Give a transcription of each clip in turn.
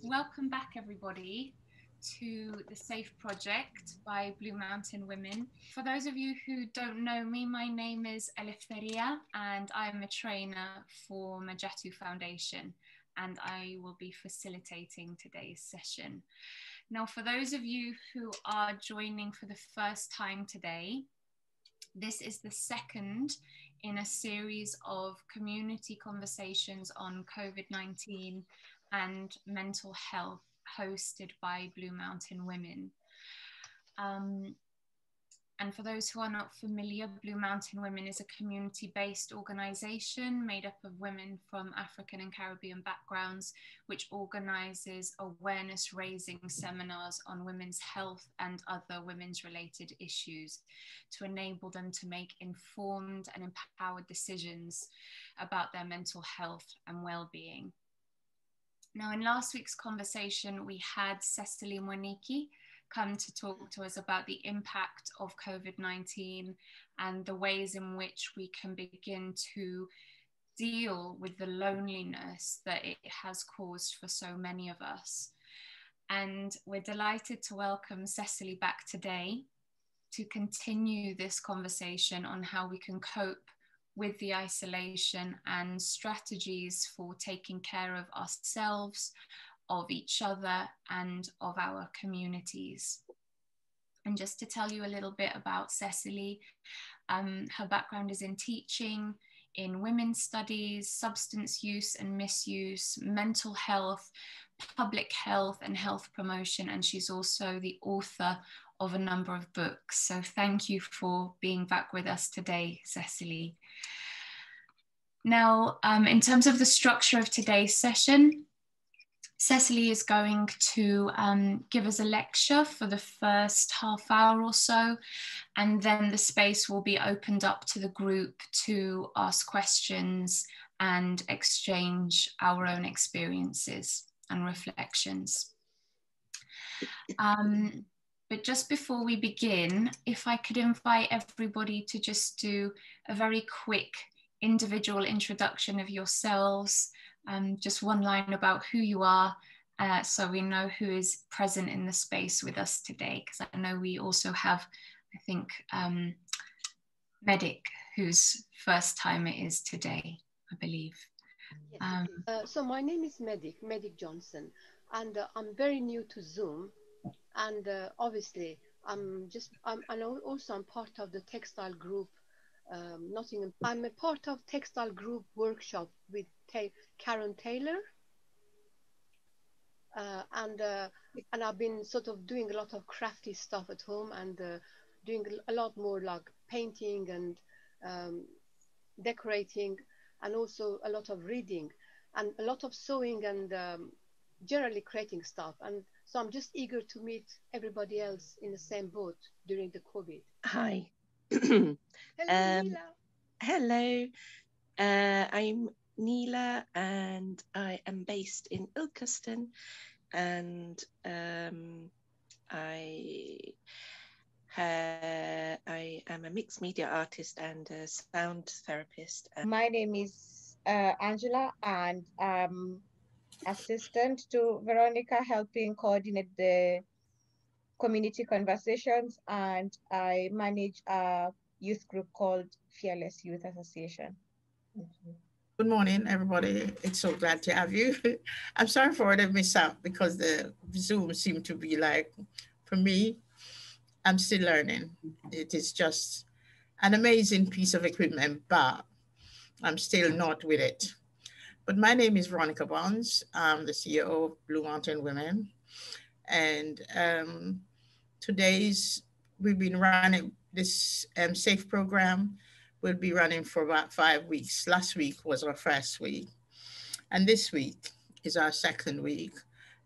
Welcome back, everybody, to the Safe Project by Blue Mountain Women. For those of you who don't know me, my name is Eleftheria, and I'm a trainer for Majatu Foundation, and I will be facilitating today's session. Now, for those of you who are joining for the first time today, this is the second in a series of community conversations on COVID-19 and mental health hosted by Blue Mountain Women. And for those who are not familiar, Blue Mountain Women is a community-based organization made up of women from African and Caribbean backgrounds, which organizes awareness-raising seminars on women's health and other women's related issues to enable them to make informed and empowered decisions about their mental health and well-being. Now, in last week's conversation, we had Cecily Mwaniki come to talk to us about the impact of COVID-19 and the ways in which we can begin to deal with the loneliness that it has caused for so many of us. And we're delighted to welcome Cecily back today to continue this conversation on how we can cope with the isolation and strategies for taking care of ourselves, of each other, and of our communities. And just to tell you a little bit about Cecily, her background is in teaching, in women's studies, substance use and misuse, mental health, public health and health promotion, and she's also the author of a number of books. So thank you for being back with us today, Cecily. Now, in terms of the structure of today's session, Cecily is going to give us a lecture for the first half hour or so, and then the space will be opened up to the group to ask questions and exchange our own experiences and reflections. But just before we begin, if I could invite everybody to just do a very quick individual introduction of yourselves, just one line about who you are, so we know who is present in the space with us today, because I know we also have, I think, Medic, whose first time it is today, I believe. Yes, so my name is Medic Johnson, and I'm very new to Zoom, and obviously I'm part of the textile group Nottingham. I'm a part of textile group workshop with Karen Taylor, and I've been sort of doing a lot of crafty stuff at home, and doing a lot more like painting and decorating, and also a lot of reading and a lot of sewing and generally creating stuff. And so I'm just eager to meet everybody else in the same boat during the COVID. Hi. Hello, Neela. Hello, I'm Neela, and I am based in Ilkeston, and I am a mixed media artist and a sound therapist. My name is Angela, and assistant to Veronica, helping coordinate the community conversations, and I manage a youth group called Fearless Youth Association. Good morning, everybody. It's so glad to have you. I'm sorry for the miss out because the Zoom seemed to be like, for me, I'm still learning. It is just an amazing piece of equipment, but I'm still not with it. But my name is Veronica Bonds. I'm the CEO of Blue Mountain Women. And we've been running this SAFE program. We'll be running for about 5 weeks. Last week was our first week. And this week is our second week.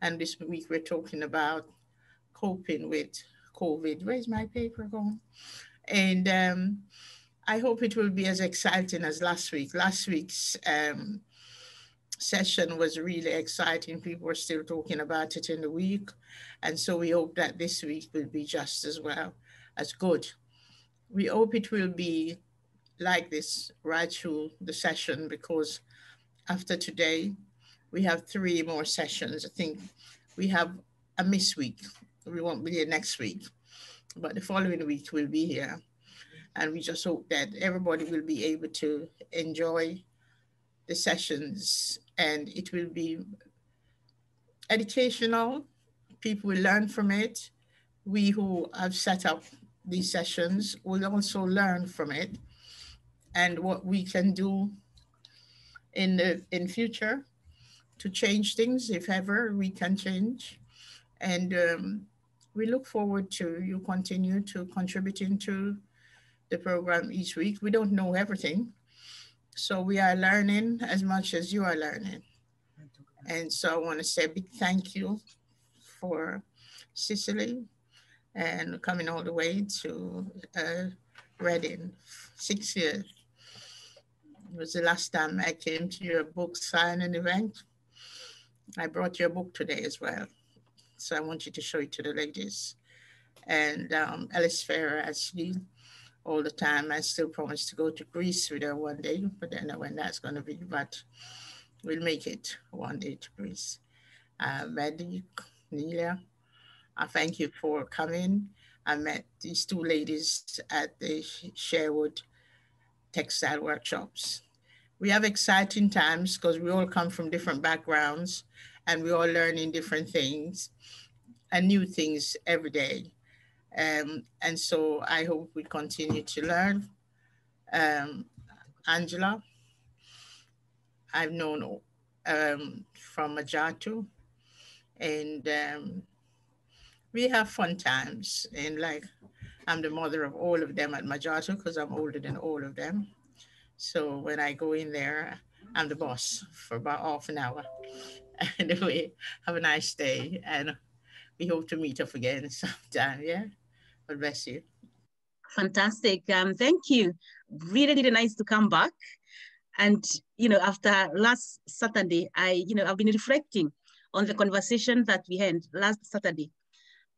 And this week we're talking about coping with COVID. Where's my paper going? And I hope it will be as exciting as last week. Last week's session was really exciting. People were still talking about it in the week. And so we hope that this week will be just as well as good. We hope it will be like this right through the session, because after today, We have 3 more sessions. I think we have a miss week. We won't be here next week, but the following week we'll be here. And we just hope that everybody will be able to enjoy the sessions, and it will be educational. People will learn from it. We who have set up these sessions will also learn from it, and what we can do in future to change things, if ever we can change. And we look forward to you continue to contributing to the program each week. We don't know everything, so we are learning as much as you are learning. And so I want to say a big thank you for Cecily and coming all the way to Reading. 6 years. It was the last time I came to your book signing event. I brought your book today as well. So I want you to show it to the ladies. And Alice Farrer, actually, all the time, I still promise to go to Greece with her one day, but I don't know when that's going to be, but we'll make it one day to Greece. Maddie, Nelia, I thank you for coming. I met these 2 ladies at the Sherwood textile workshops. We have exciting times because we all come from different backgrounds and we all learning different things and new things every day. And so I hope we continue to learn. Angela, I've known from Majatu, and we have fun times. And like, I'm the mother of all of them at Majatu because I'm older than all of them. So when I go in there, I'm the boss for about half an hour. Anyway, have a nice day, and we hope to meet up again sometime. Yeah, God bless you. Fantastic. Thank you. Really, really nice to come back. And, after last Saturday, I've been reflecting on the conversation that we had last Saturday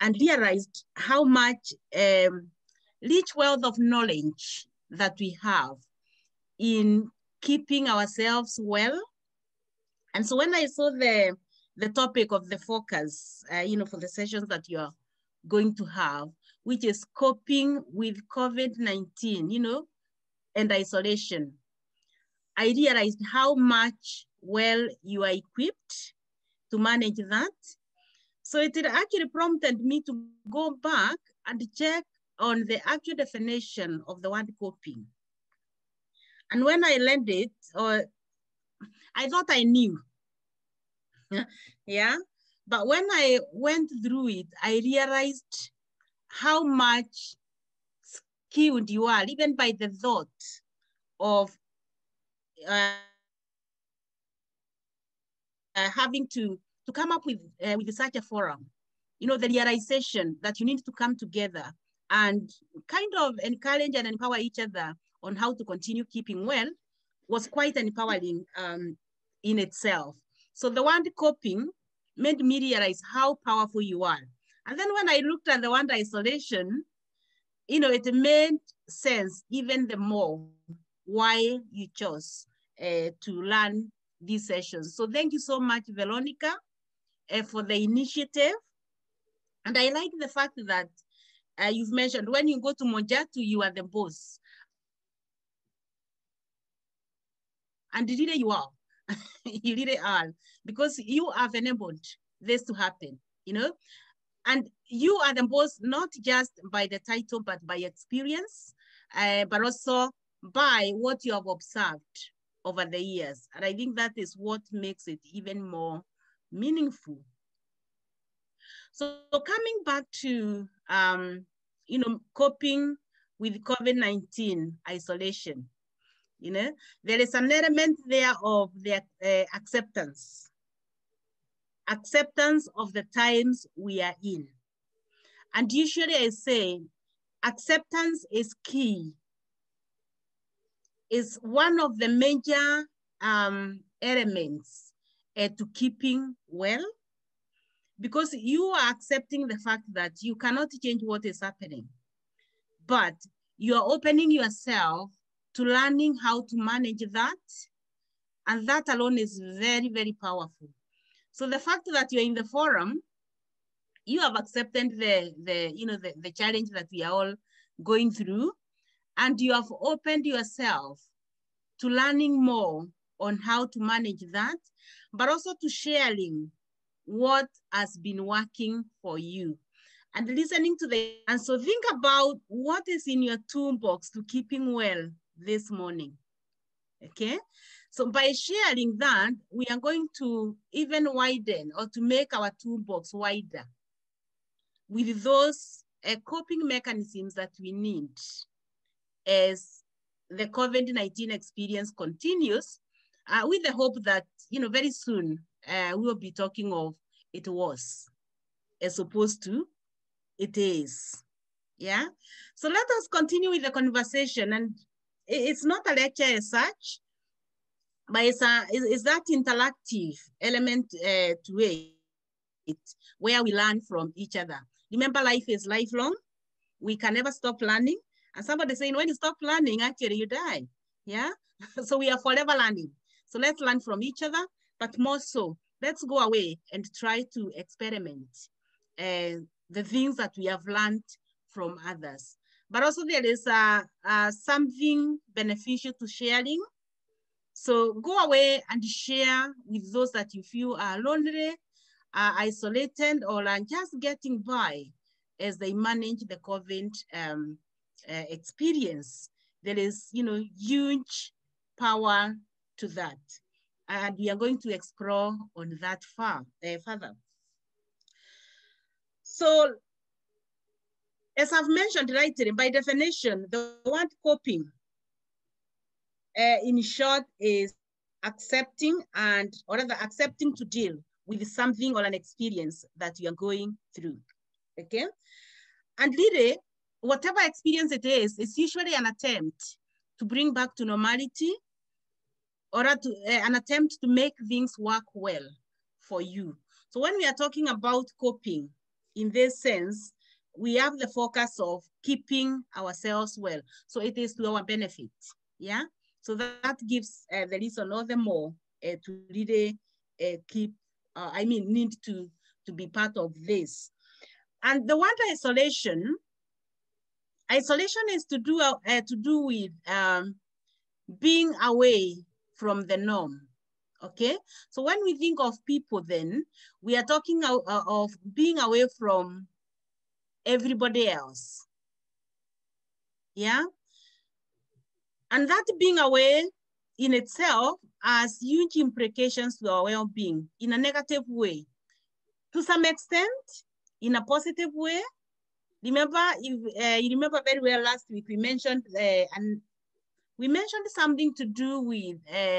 and realized how much rich wealth of knowledge that we have in keeping ourselves well. And so when I saw the topic of the focus, for the sessions that you are going to have, which is coping with COVID-19, and isolation, I realized how much well you are equipped to manage that. So it actually prompted me to go back and check on the actual definition of the word coping. And when I learned it, I thought I knew. Yeah. But when I went through it, I realized how much skilled you are, even by the thought of having to come up with such a forum. The realization that you need to come together and kind of encourage and empower each other on how to continue keeping well was quite empowering in itself. So the word coping made me realize how powerful you are. And then when I looked at the word isolation, it made sense even the more why you chose to learn these sessions. So thank you so much, Veronica, for the initiative. And I like the fact that you've mentioned when you go to Mojatu, you are the boss. And really you are. You really are. Because you have enabled this to happen, And you are the boss, not just by the title, but by experience, but also by what you have observed over the years. And I think that is what makes it even more meaningful. So coming back to, coping with COVID-19 isolation, there is an element there of the acceptance of the times we are in. And usually I say, acceptance is key. Is one of the major elements to keeping well, because you are accepting the fact that you cannot change what is happening, but you are opening yourself to learning how to manage that And that alone is very, very powerful. So the fact that you're in the forum, you have accepted the challenge that we are all going through, and you have opened yourself to learning more on how to manage that, but also to sharing what has been working for you and listening to the, and so think about what is in your toolbox to keeping well this morning, okay? So by sharing that, we are going to even widen or to make our toolbox wider with those coping mechanisms that we need as the COVID-19 experience continues, with the hope that, very soon we will be talking of it was as opposed to it is. Yeah. So let us continue with the conversation, and it's not a lecture as such, but it's that interactive element to it, where we learn from each other. Remember, life is lifelong. We can never stop learning. And somebody saying, when you stop learning, actually you die. Yeah. So we are forever learning. So let's learn from each other, but more so, let's go away and try to experiment the things that we have learned from others. But also there is something beneficial to sharing. So go away and share with those that you feel are lonely, are isolated, or are just getting by as they manage the COVID experience. There is, huge power to that. And we are going to explore on that further. So, as I've mentioned right, by definition, the word coping, in short, is accepting accepting to deal with something or an experience that you are going through, okay? And really, whatever experience it is, it's usually an attempt to bring back to normality, or an attempt to make things work well for you. So when we are talking about coping, in this sense, we have the focus of keeping ourselves well. So it is to our benefit, yeah? So that gives the reason all the more to really need to be part of this. And the word isolation is to do with being away from the norm, okay? So when we think of people, then we are talking of being away from everybody else, yeah? And that being away in itself has huge implications to our well-being in a negative way. To some extent, in a positive way. Remember, if you remember very well last week, we mentioned something to do with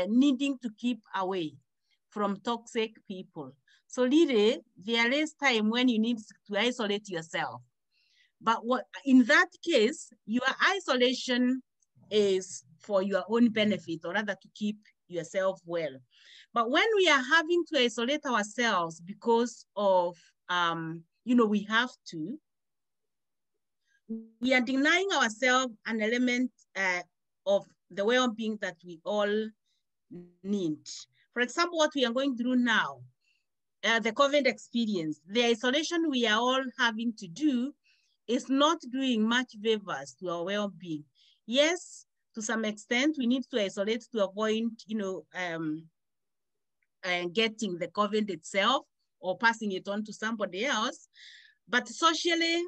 needing to keep away from toxic people. So really, there is time when you need to isolate yourself. But in that case, your isolation is for your own benefit, or rather to keep yourself well. But when we are having to isolate ourselves because of, we have to, we are denying ourselves an element of the well-being that we all need. For example, what we are going through now, the COVID experience, the isolation we are all having to do is not doing much favors to our well-being. Yes, to some extent, we need to isolate to avoid, getting the COVID itself or passing it on to somebody else. But socially,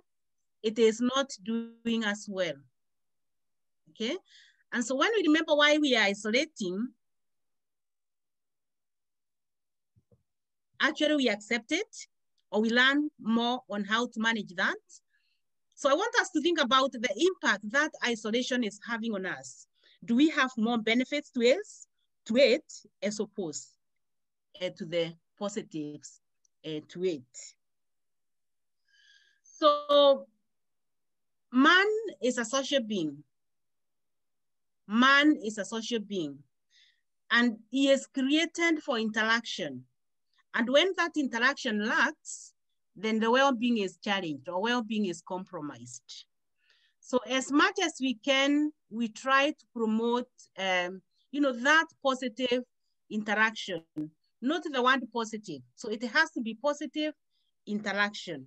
it is not doing us well, okay? And so when we remember why we are isolating, actually we accept it, or we learn more on how to manage that. So I want us to think about the impact that isolation is having on us. Do we have more benefits to it as opposed to the positives to it? So man is a social being. Man is a social being, and he is created for interaction. And when that interaction lacks, then the well-being is challenged, or well-being is compromised. So as much as we can, we try to promote, that positive interaction, not the word positive. So it has to be positive interaction.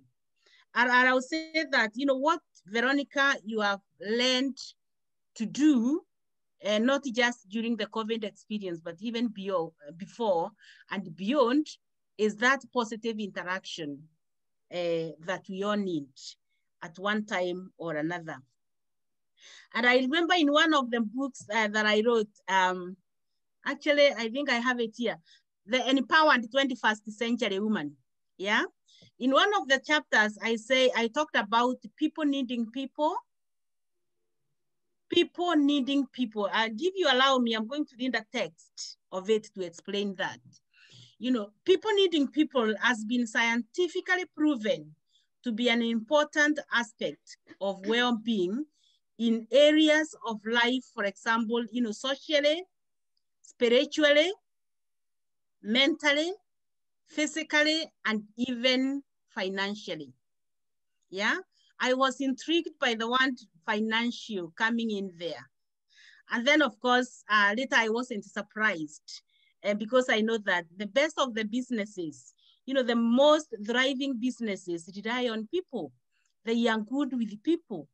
And I will say that, you know, what, Veronica, you have learned to do, not just during the COVID experience, but even beyond, before and beyond, is that positive interaction that we all need at one time or another. And I remember in one of the books that I wrote, actually, I think I have it here, The Empowered 21st Century Woman, yeah? In one of the chapters, I talked about people needing people, people needing people. If you allow me, I'm going to read a text of it to explain that. You know, people needing people has been scientifically proven to be an important aspect of well-being in areas of life, for example, you know, socially, spiritually, mentally, physically, and even financially. Yeah, I was intrigued by the word financial coming in there. And then, of course, later I wasn't surprised because I know that the best of the businesses, you know, the most thriving businesses rely on people. They are good with people.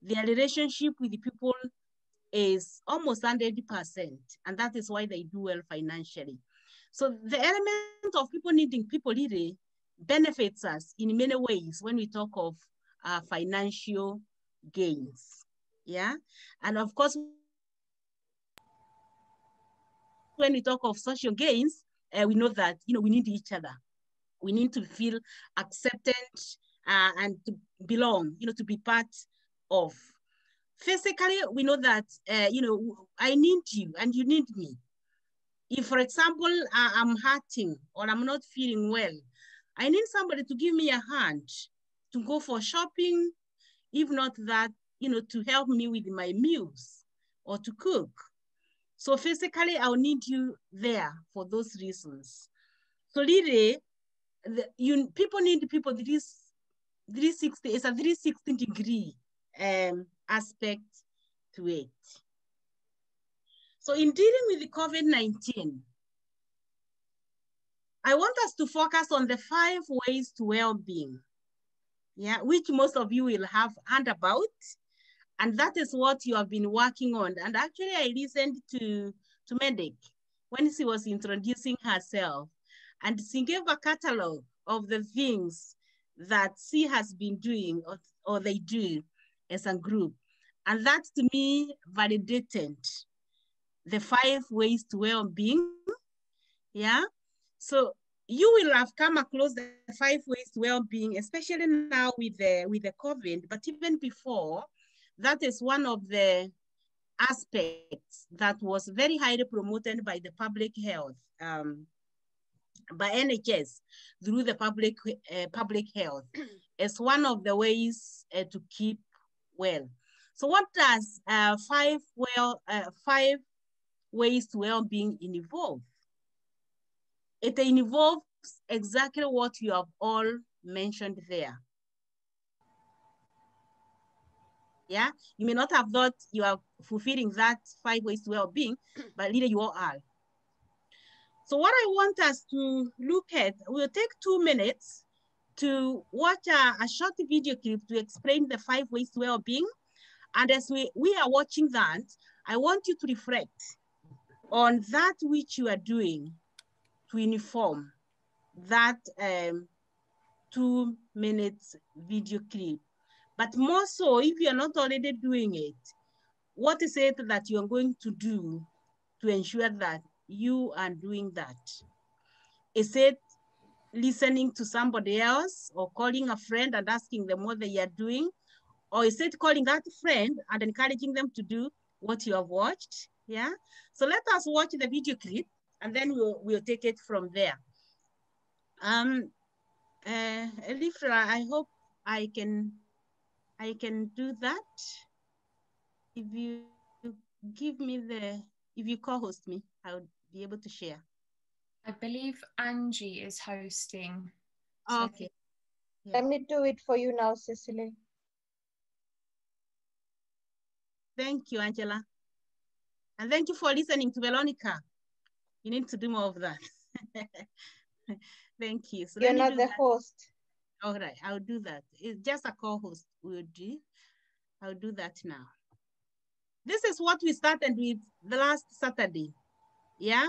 Their relationship with the people is almost 100%, and that is why they do well financially. So the element of people needing people really benefits us in many ways when we talk of financial gains. Yeah, and of course, when we talk of social gains, we know that, you know, we need each other. We need to feel accepted and to belong, you know, to be part of. Physically, we know that, you know, I need you and you need me. If, for example, I'm hurting or I'm not feeling well, I need somebody to give me a hand to go for shopping, if not that, you know, to help me with my meals or to cook. So physically, I'll need you there for those reasons. So really, people need people. This 360 is a 360-degree aspect to it. So in dealing with the COVID-19, I want us to focus on the 5 ways to well-being, yeah, which most of you will have heard about. And that is what you have been working on. And actually, I listened to Medic when she was introducing herself. And she gave a catalog of the things that she has been doing or they do as a group. And that, to me, validated the 5 ways to well-being. Yeah. So you will have come across the 5 ways to well-being, especially now with the COVID, but even before, that is one of the aspects that was very highly promoted by the public health, by NHS through the public health as one of the ways to keep well. So what does 5 ways to well-being involve? It involves exactly what you have all mentioned there. Yeah, you may not have thought you are fulfilling that 5 ways to well-being, but really you all are. So what I want us to look at, we'll take 2 minutes to watch a short video clip to explain the 5 ways to well-being. And as we are watching that, I want you to reflect on that which you are doing to inform that 2 minutes video clip. But more so, if you're not already doing it, what is it that you're going to do to ensure that you are doing that? Is it listening to somebody else or calling a friend and asking them what they are doing? Or is it calling that friend and encouraging them to do what you have watched? Yeah. So let us watch the video clip and then we'll take it from there. Elifra, I hope I can do that. If you give me if you co-host me, I would be able to share. I believe Angie is hosting. So okay. Yeah. Let me do it for you now, Cecily. Thank you, Angela. And thank you for listening to Veronica. You need to do more of that. Thank you. So you're not the host. All right, I'll do that. It's just a co-host will do. I'll do that now. This is what we started with the last Saturday. Yeah,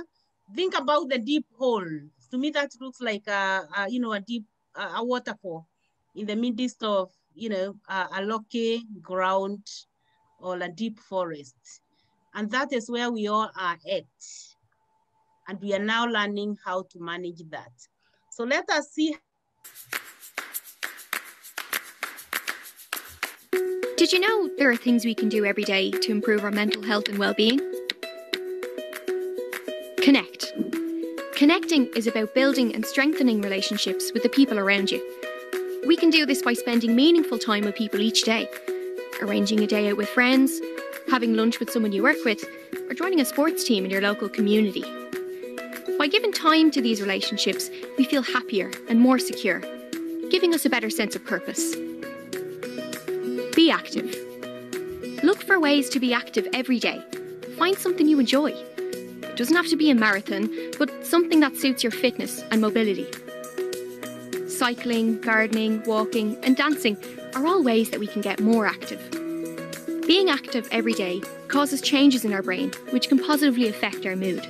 think about the deep hole. To me, that looks like a deep a waterfall in the midst of a rocky ground or a deep forest, and that is where we all are at. And we are now learning how to manage that. So let us see. Did you know there are things we can do every day to improve our mental health and well-being? Connect. Connecting is about building and strengthening relationships with the people around you. We can do this by spending meaningful time with people each day, arranging a day out with friends, having lunch with someone you work with, or joining a sports team in your local community. By giving time to these relationships, we feel happier and more secure, giving us a better sense of purpose. Be active. Look for ways to be active every day. Find something you enjoy. It doesn't have to be a marathon, but something that suits your fitness and mobility. Cycling, gardening, walking, and dancing are all ways that we can get more active. Being active every day causes changes in our brain, which can positively affect our mood.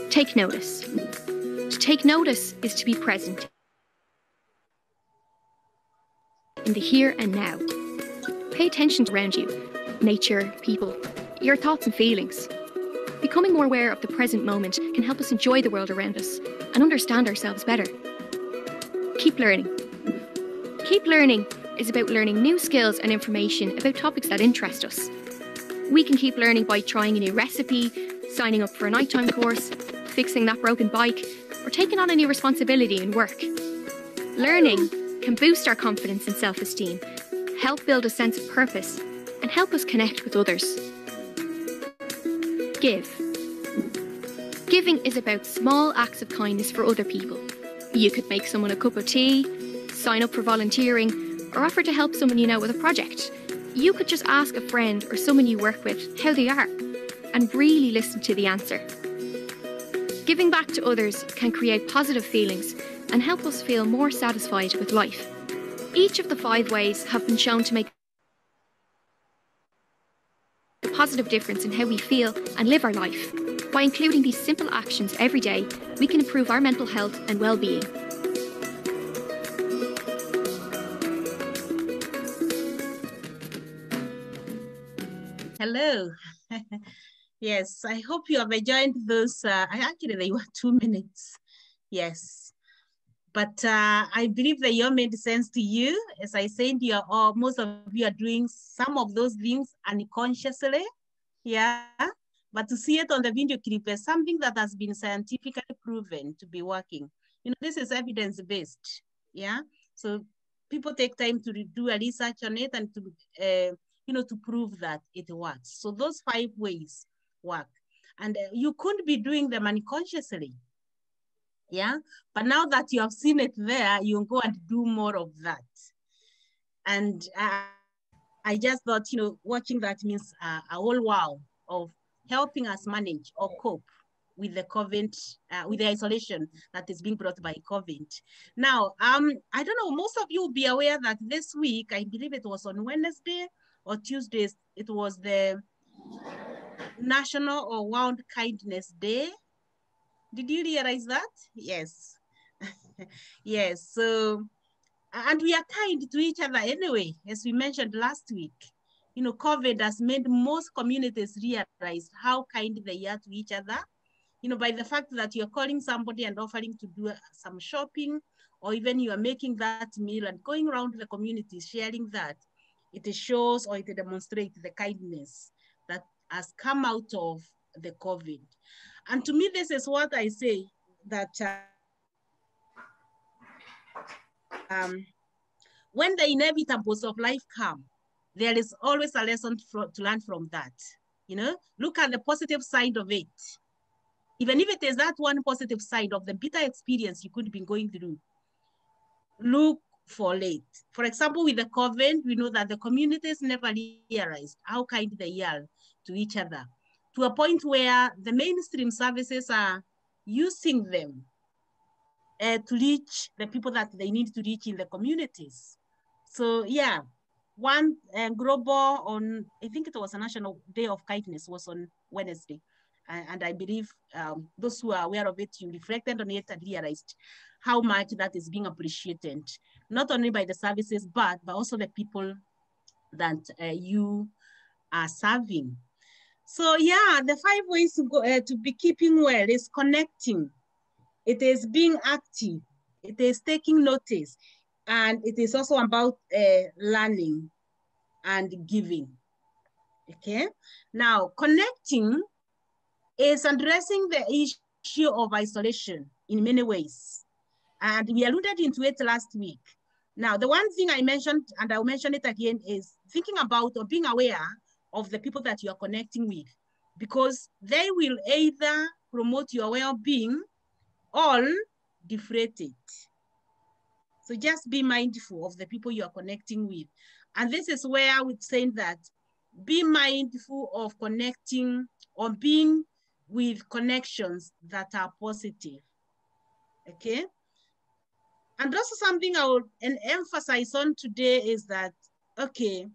Take notice. To take notice is to be present in the here and now. Pay attention around you, nature, people, your thoughts and feelings. Becoming more aware of the present moment can help us enjoy the world around us and understand ourselves better. Keep learning. Keep learning is about learning new skills and information about topics that interest us. We can keep learning by trying a new recipe, signing up for a nighttime course, fixing that broken bike, or taking on a new responsibility in work. Learning can boost our confidence and self-esteem, help build a sense of purpose, and help us connect with others. Give. Giving is about small acts of kindness for other people. You could make someone a cup of tea, sign up for volunteering, or offer to help someone you know with a project. You could just ask a friend or someone you work with how they are, and really listen to the answer. Giving back to others can create positive feelings and help us feel more satisfied with life. Each of the 5 ways have been shown to make a positive difference in how we feel and live our life. By including these simple actions every day, we can improve our mental health and well-being. Hello. Yes, I hope you have enjoyed those. Actually, they were 2 minutes. Yes. But I believe that you made sense to you. As I said, most of you are doing some of those things unconsciously. Yeah. But to see it on the video clip is something that has been scientifically proven to be working. This is evidence-based. Yeah. So people take time to do a research on it and to prove that it works. So those 5 ways work. And you could be doing them unconsciously. Yeah, but now that you have seen it there, you go and do more of that. And I just thought, watching that means a whole wow of helping us manage or cope with the COVID, with the isolation that is being brought by COVID. Now, I don't know, most of you will be aware that this week, I believe it was on Wednesday or Tuesday, it was the National or World Kindness Day. Did you realize that? Yes. Yes. So, and we are kind to each other anyway, as we mentioned last week. COVID has made most communities realize how kind they are to each other. By the fact that you're calling somebody and offering to do some shopping, or even you are making that meal and going around the community, sharing that, it shows or it demonstrates the kindness that has come out of the COVID. And to me, this is what I say, that when the inevitables of life come, there is always a lesson to learn from that. Look at the positive side of it. Even if it is that one positive side of the bitter experience you could be going through, look for it. For example, with the COVID, we know that the communities never realized how kind they are to each other. to a point where the mainstream services are using them to reach the people that they need to reach in the communities. So yeah, one global on, I think it was a National Day of Kindness was on Wednesday. And I believe those who are aware of it, you reflected on it and realized how much that is being appreciated, not only by the services, but also the people that you are serving. So yeah, the 5 ways to go to be keeping well is connecting. It is being active. It is taking notice. And it is also about learning and giving. Okay. Now, connecting is addressing the issue of isolation in many ways. And we alluded into it last week. Now, the one thing I mentioned, and I'll mention it again, is thinking about or being aware of the people that you are connecting with, because they will either promote your well-being or deflate it. So just be mindful of the people you are connecting with. And this is where I would say that be mindful of connecting or being with connections that are positive, okay? And also something I would emphasize on today is that, okay,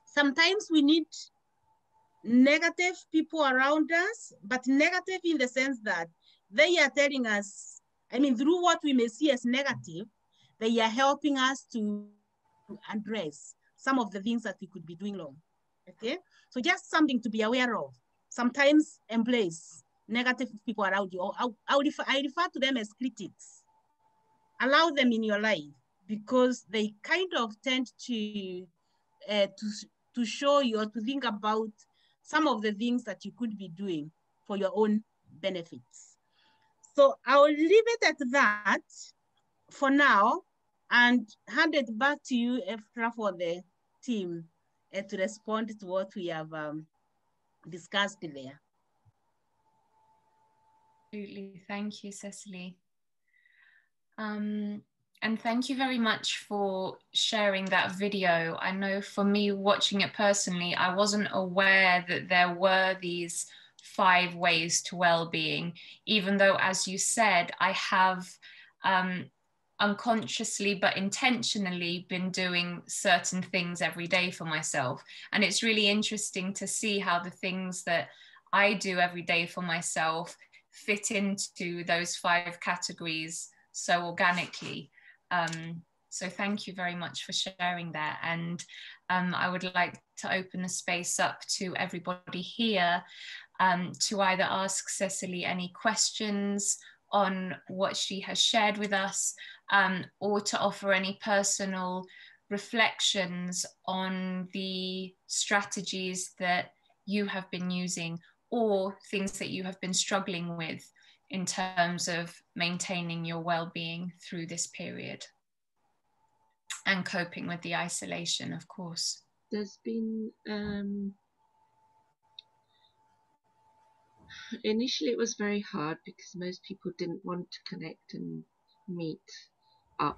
sometimes we need negative people around us, but negative in the sense that they are telling us, I mean, through what we may see as negative, they are helping us to address some of the things that we could be doing wrong, okay? So just something to be aware of. Sometimes embrace negative people around you. I refer to them as critics. Allow them in your life because they kind of tend to show you or to think about some of the things that you could be doing for your own benefits. So I'll leave it at that for now and hand it back to you, Efra, for the team to respond to what we have discussed there. Absolutely. Thank you, Cecily. And thank you very much for sharing that video. I know for me, watching it personally, I wasn't aware that there were these 5 ways to well-being, even though, as you said, I have unconsciously but intentionally been doing certain things every day for myself. And it's really interesting to see how the things that I do every day for myself fit into those 5 categories so organically. So thank you very much for sharing that. And I would like to open the space up to everybody here to either ask Cecily any questions on what she has shared with us, or to offer any personal reflections on the strategies that you have been using or things that you have been struggling with in terms of maintaining your well-being through this period and coping with the isolation, of course. There's been, initially it was very hard because most people didn't want to connect and meet up.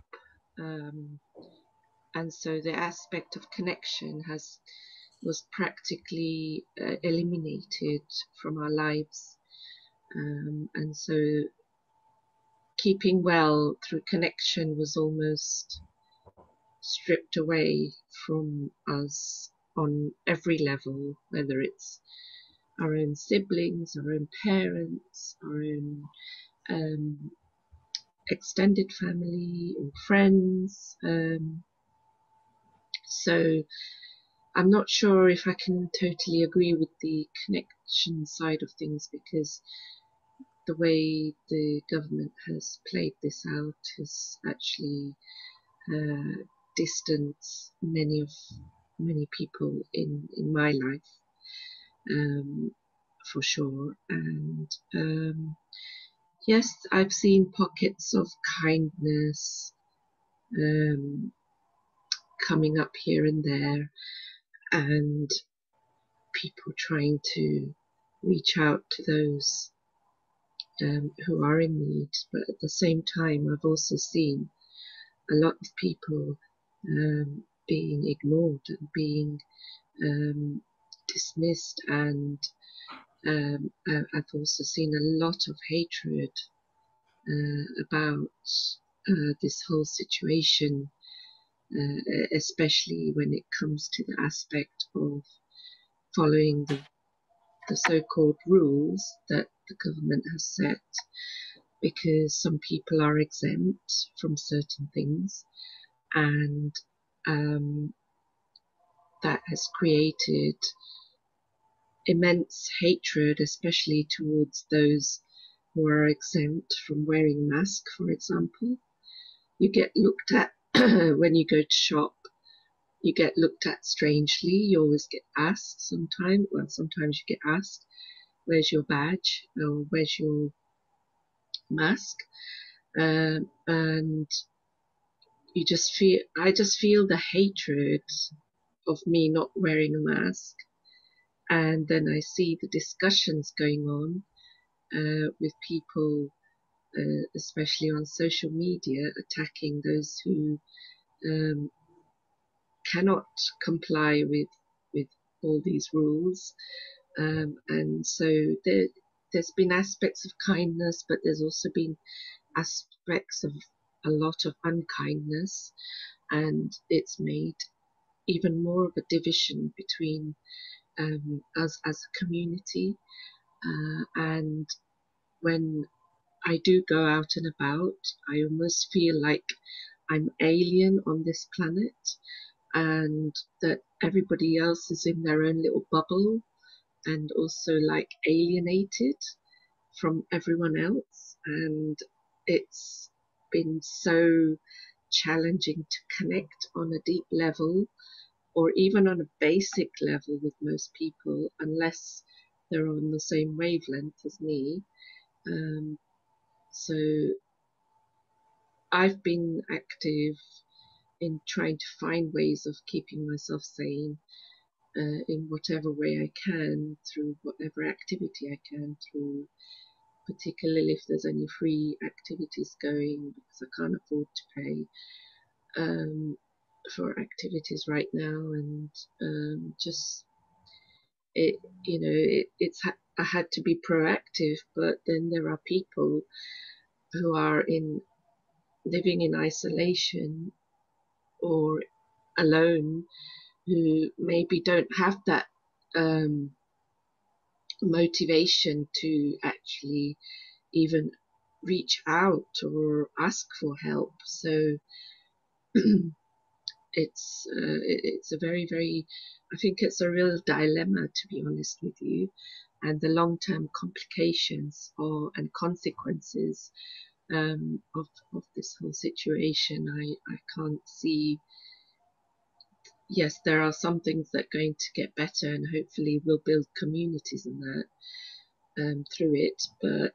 And so the aspect of connection was practically eliminated from our lives. And so keeping well through connection was almost stripped away from us on every level, whether it's our own siblings, our own parents, our own extended family or friends. So I'm not sure if I can totally agree with the connection side of things, because the way the government has played this out has actually distanced many people in my life, for sure. And yes, I've seen pockets of kindness coming up here and there, and people trying to reach out to those who are in need. But at the same time, I've also seen a lot of people being ignored and being dismissed, and I've also seen a lot of hatred about this whole situation, especially when it comes to the aspect of following the so-called rules that the government has set, because some people are exempt from certain things, and that has created immense hatred, especially towards those who are exempt from wearing masks, for example. You get looked at when you go to shop. You get looked at strangely. You always get asked sometimes. Well, sometimes you get asked, where's your badge or where's your mask? And you just feel, I just feel the hatred of me not wearing a mask. And then I see the discussions going on with people, especially on social media, attacking those who cannot comply with all these rules. And so there's been aspects of kindness, but there's also been aspects of a lot of unkindness, and it's made even more of a division between us as a community. And when I do go out and about, I almost feel like I'm alien on this planet, and that everybody else is in their own little bubble and also like alienated from everyone else. And it's been so challenging to connect on a deep level, or even on a basic level, with most people, unless they're on the same wavelength as me. So I've been active in trying to find ways of keeping myself sane in whatever way I can, through whatever activity I can, through particularly if there's any free activities going, because I can't afford to pay for activities right now. And just it, you know, I had to be proactive, but then there are people who are living in isolation or alone, who maybe don't have that motivation to actually even reach out or ask for help. So it's a very, very, I think it's a real dilemma, to be honest with you, and the long-term complications and consequences of this whole situation. I can't see. Yes, there are some things that are going to get better, and hopefully we'll build communities in that through it. But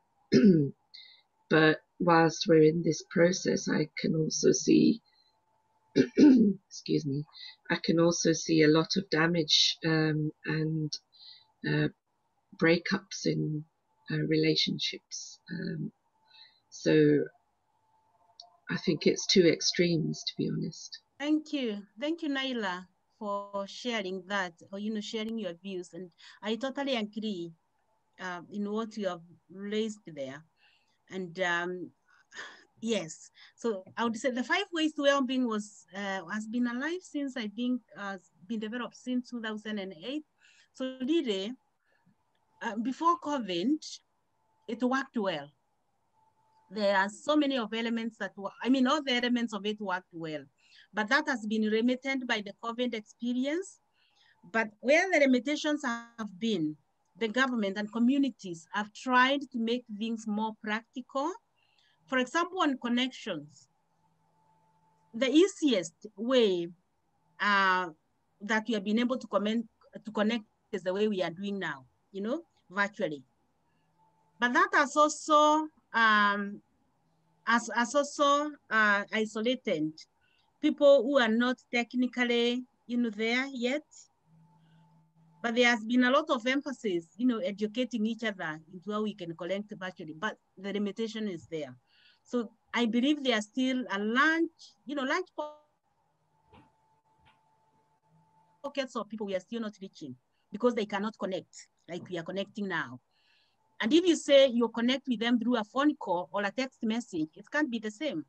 but whilst we're in this process, I can also see excuse me, I can also see a lot of damage and breakups in relationships. So I think it's two extremes, to be honest. Thank you, Naila, for sharing that, or sharing your views, and I totally agree in what you have raised there. And yes, so I would say the 5 ways to well-being has been alive since, I think, has been developed since 2008. So really, before COVID, it worked well. There are so many of elements that all the elements of it worked well, but that has been limited by the COVID experience. But where the limitations have been, the government and communities have tried to make things more practical. For example, on connections, the easiest way that we have been able to connect is the way we are doing now, virtually. But that has also isolated people who are not technically, there yet. But there has been a lot of emphasis, educating each other into how we can connect virtually, but the limitation is there. So I believe there are still a large pockets of people we are still not reaching because they cannot connect like we are connecting now. And if you say you connect with them through a phone call or a text message, it can't be the same.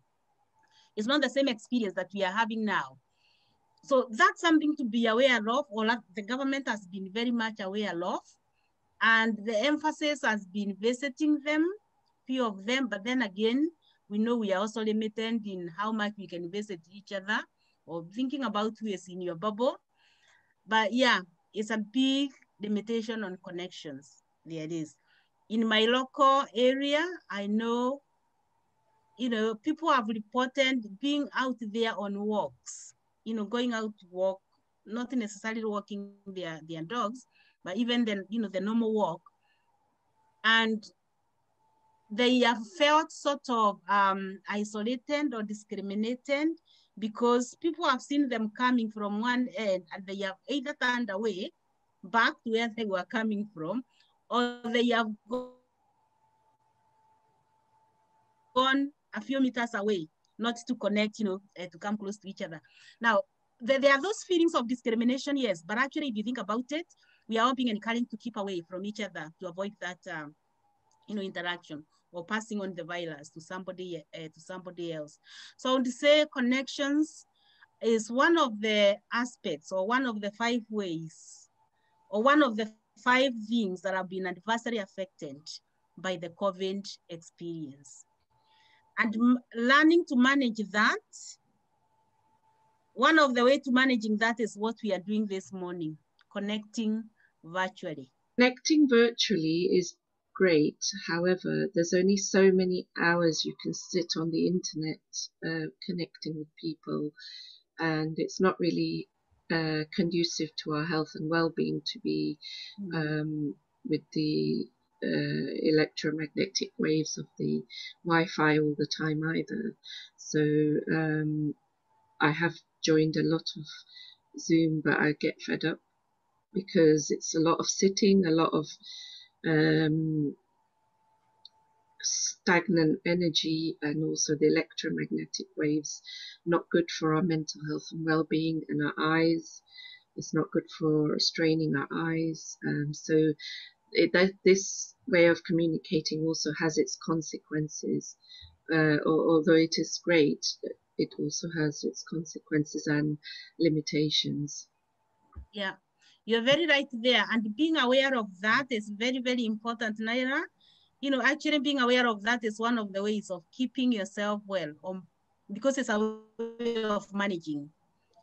It's not the same experience that we are having now. So that's something to be aware of, or the government has been very much aware of. And the emphasis has been visiting them, few of them, but then again, we know we are also limited in how much we can visit each other or thinking about who is in your bubble. But yeah, it's a big limitation on connections. There it is. In my local area, I know, people have reported being out there on walks, going out to walk, not necessarily walking their dogs, but even then, the normal walk. And they have felt sort of isolated or discriminated because people have seen them coming from one end and they have either turned away back to where they were coming from, or they have gone a few meters away, not to connect, to come close to each other. Now, there are those feelings of discrimination, yes, but actually, if you think about it, we are all being encouraged to keep away from each other to avoid that, interaction or passing on the virus to somebody else. So I would say connections is one of the aspects, or one of the 5 ways, or one of the 5 things that have been adversely affected by the COVID experience. And learning to manage that, one of the ways to managing that is what we are doing this morning, connecting virtually. Connecting virtually is great. However, there's only so many hours you can sit on the internet connecting with people, and it's not really conducive to our health and well-being to be with the electromagnetic waves of the Wi-Fi all the time either. So I have joined a lot of Zoom, but I get fed up because it's a lot of sitting, a lot of stagnant energy, and also the electromagnetic waves, not good for our mental health and well-being, and our eyes. It's not good for straining our eyes. So this way of communicating also has its consequences. Although it is great, it also has its consequences and limitations. Yeah, you're very right there. And being aware of that is very, very important, Naira. Actually being aware of that is one of the ways of keeping yourself well, because it's a way of managing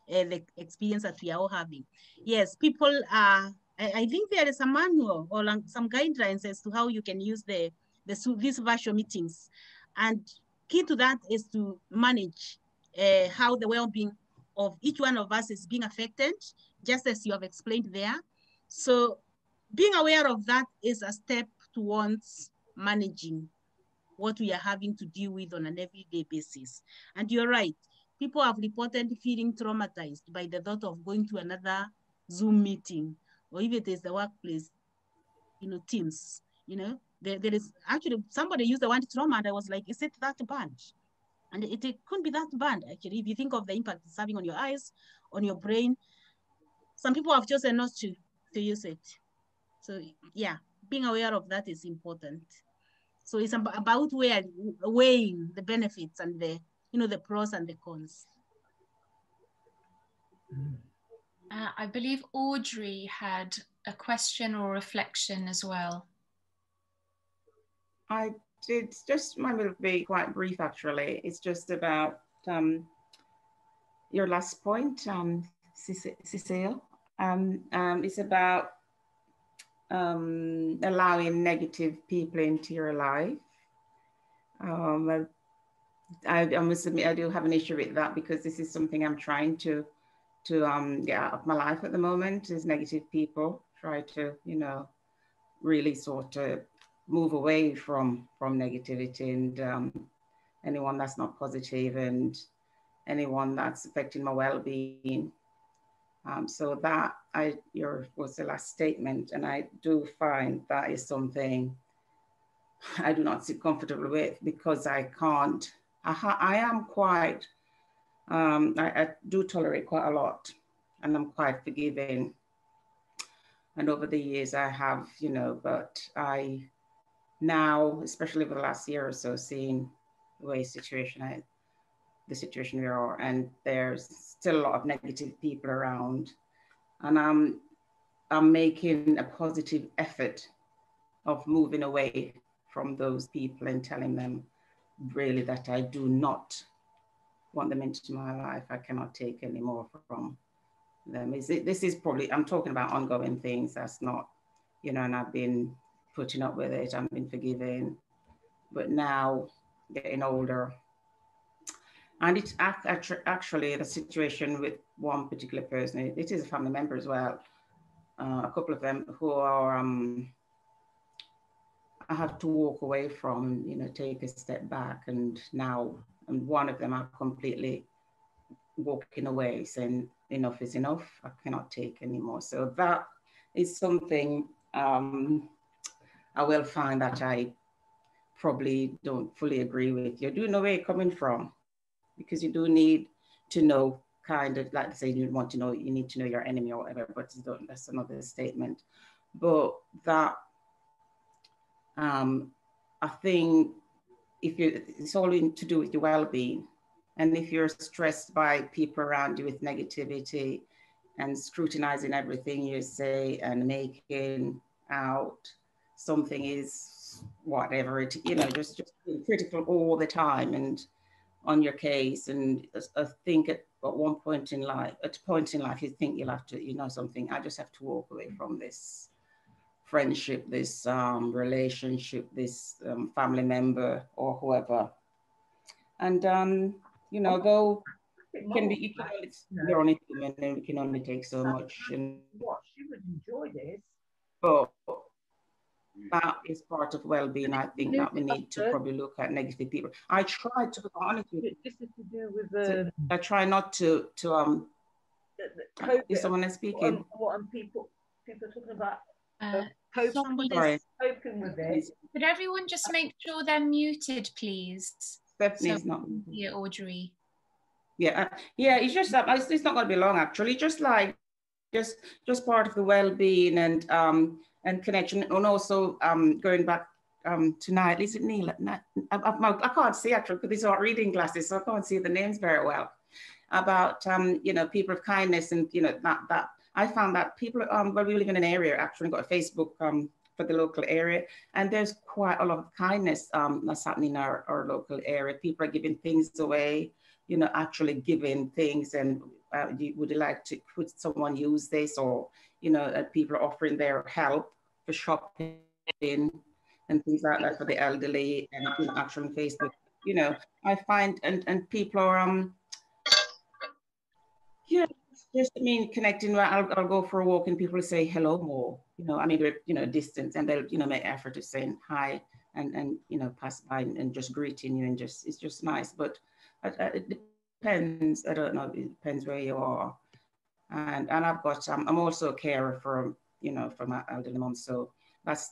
the experience that we are all having. Yes, people are, I think there is a manual or some guidelines as to how you can use these virtual meetings. And key to that is to manage how the well-being of each one of us is being affected, just as you have explained there. So being aware of that is a step towards managing what we are having to deal with on an everyday basis. And you're right, people have reported feeling traumatized by the thought of going to another Zoom meeting, or if it is the workplace, Teams, there is actually, somebody used the word trauma, and I was like, is it that bad? And it couldn't be that bad, actually, if you think of the impact it's having on your eyes, on your brain. Some people have chosen not to use it. So yeah, being aware of that is important. So it's about weighing the benefits and the pros and the cons. I believe Audrey had a question or reflection as well. I did. Just mine will be quite brief, actually. It's just about your last point, Cecile. It's about allowing negative people into your life. I must admit, I do have an issue with that, because this is something I'm trying to get out of my life at the moment, is negative people. Try to, really sort of move away from negativity and anyone that's not positive and anyone that's affecting my well-being. So that was the last statement, and I do find that is something I do not sit comfortable with, because I can't. I am quite. I do tolerate quite a lot, and I'm quite forgiving. And over the years I have, you know, but I now, especially over the last year or so, seeing the way the situation we are, and there's still a lot of negative people around. And I'm making a positive effort of moving away from those people and telling them really that I do not want them into my life. I cannot take any more from them. This is probably, I'm talking about ongoing things. That's not, you know, and I've been putting up with it. I've been forgiving, but now getting older, and it's actually the situation with one particular person. It is a family member as well. A couple of them who are, I have to walk away from, you know, take a step back, and now, and one of them are completely walking away, saying enough is enough. I cannot take anymore. So that is something I will find that I probably don't fully agree with. You do know where you're coming from, because you do need to know, kind of like to say, you want to know, you need to know your enemy or whatever, but that's another statement. But that, I think it's all to do with your well-being. And if you're stressed by people around you with negativity and scrutinizing everything you say and making out something is whatever it, you know, just being critical all the time and on your case. And I think at one point in life, you think you'll have to, you know, something, I just have to walk away from this friendship, this relationship, this family member or whoever. And you know, though it can be, they're only human and we can only take so much. And what, she would enjoy this. But that is part of well-being. I think that we need to probably look at negative people. I try to be honest with you. This is to do with I try not to is someone speaking? What people talking about coping with it. Could everyone just make sure they're muted, please? Stephanie's not. Yeah, Audrey. Yeah, it's just that it's not going to be long actually. Just like just part of the well-being and connection, and also going back tonight. Is it Neil? I can't see actually because these are reading glasses, so I can't see the names very well. About you know, people of kindness, and you know that I found that people well, we live in an area actually got a Facebook for the local area, and there's quite a lot of kindness that's happening in our local area. People are giving things away, you know, actually giving things, and would you like to, could someone use this, or you know, people are offering their help for shopping and things like that for the elderly, and you know, actually on Facebook, you know, I find and people are yeah, just I mean connecting. I'll go for a walk and people say hello more. You know, I mean, you know, distance, and they'll, you know, make effort of saying hi and you know, pass by and just greeting you, and just it's just nice. But it depends. I don't know. It depends where you are. And I've got I'm also a carer for, you know, for my elderly mom, so that's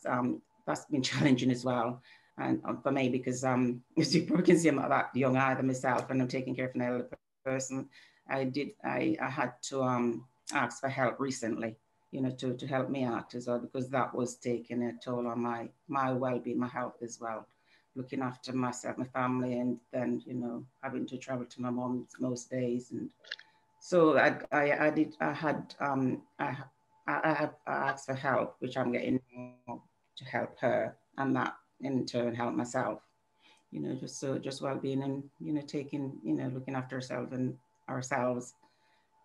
been challenging as well. And for me, because as you probably can see, I'm not that young either myself, and I'm taking care of an elderly person. I had to ask for help recently, you know, to help me out as well, because that was taking a toll on my well-being, my health as well, looking after myself, my family, and then, you know, having to travel to my mom's most days. And so I asked for help, which I'm getting to help her, and that in turn help myself, you know, just well-being, and, you know, taking, you know, looking after ourselves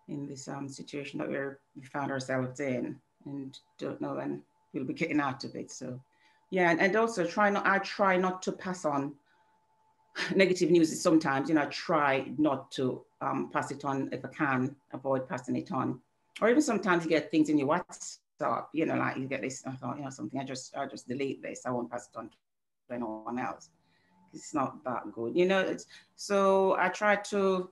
in this situation that we found ourselves in, and don't know when we'll be getting out of it. So yeah, and also I try not to pass on negative news sometimes, you know. I try not to pass it on if I can avoid passing it on. Or even sometimes you get things in your WhatsApp, you know, like you get this, I thought, you know, something, I just delete this, I won't pass it on to anyone else. It's not that good, you know. So I try to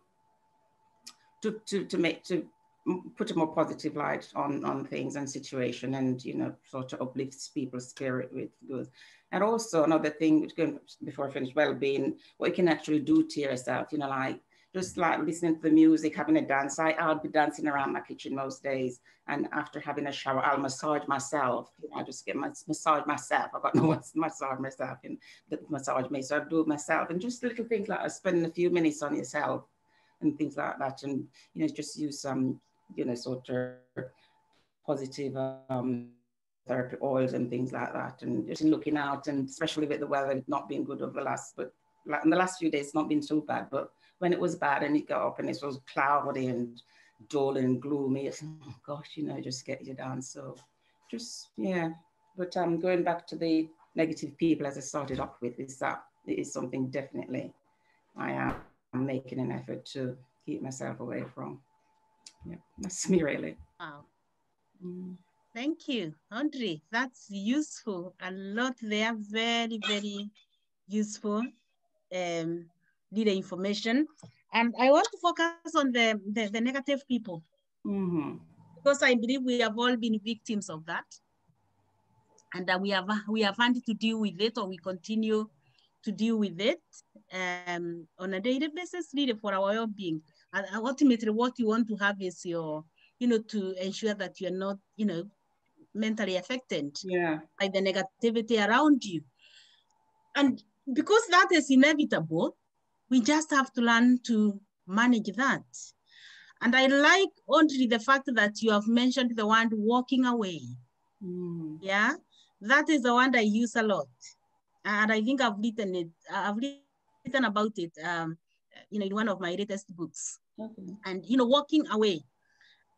put a more positive light on things and situation, and, you know, sort of uplifts people's spirit with good. And also another thing, before I finish, well-being, what you can actually do to yourself, you know, like just like listening to the music, having a dance. I'll be dancing around my kitchen most days. And after having a shower, I'll massage myself. I just get massage myself. I've got no one to massage myself and massage me. So I do it myself. And just little things like spending a few minutes on yourself and things like that. And, just use some, sort of positive therapy oils and things like that. And just looking out, and especially with the weather not being good over in the last few days, it's not been so bad, but when it was bad and it got up and it was cloudy and dull and gloomy, it's, oh gosh, just get you down. So just, yeah. But going back to the negative people, as I started off with, is that it is something definitely I am making an effort to keep myself away from. Yeah, that's me really. Wow. Thank you, Andre. That's useful. A lot there, very, very useful data information. And I want to focus on the negative people. Because I believe we have all been victims of that. And that we have had to deal with it, or we continue to deal with it on a daily basis, really, for our well-being. And ultimately, what you want to have is your, to ensure that you're not, mentally affected by the negativity around you. And because that is inevitable, we just have to learn to manage that. And I like, Audrey, the fact that you have mentioned the word walking away. Yeah, that is the one I use a lot. And I think I've written it, I've written about it, in one of my latest books. And, walking away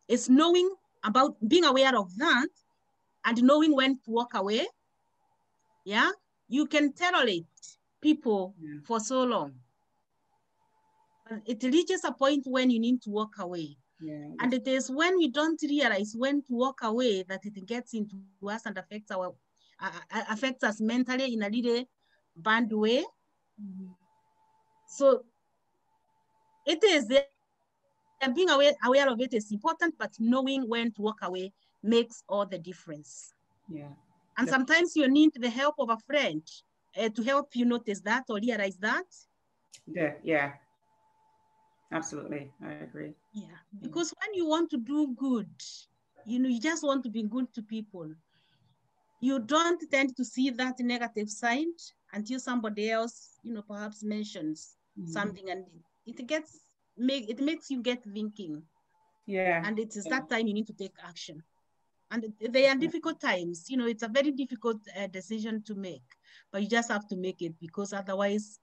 is knowing about, being aware of that and knowing when to walk away. Yeah, you can tolerate people for so long. But it reaches a point when you need to walk away. And it is when we don't realize when to walk away that it gets into us and affects us mentally in a really bad way. So it is being aware of it is important, but knowing when to walk away makes all the difference. And sometimes you need the help of a friend to help you notice that or realize that. Yeah. Absolutely, I agree. Yeah, because when you want to do good, you just want to be good to people. You don't tend to see that negative side until somebody else, perhaps mentions something, and it makes you get thinking. Yeah. And it is that time you need to take action. And they are difficult times. It's a very difficult decision to make, but you just have to make it, because otherwise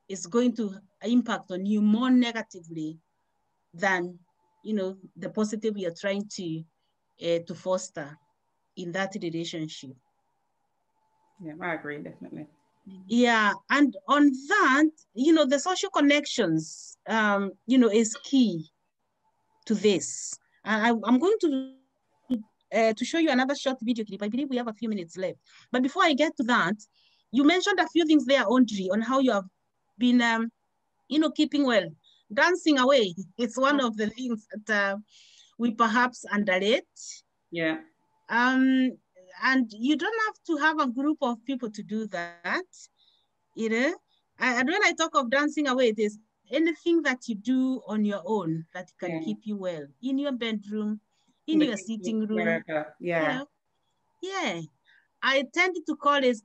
it's going to impact on you more negatively than, the positive you're trying to foster in that relationship. Yeah, I agree, definitely. Yeah, and on that, the social connections, is key to this. I'm going to show you another short video clip. I believe we have a few minutes left. But before I get to that, you mentioned a few things there, Audrey, on how you have been, keeping well. Dancing away, it's one of the things that we perhaps underrate. Yeah. And you don't have to have a group of people to do that, And when I talk of dancing away, it is anything that you do on your own that can keep you well, in your bedroom, in your sitting room. Yeah. Yeah. I tend to call it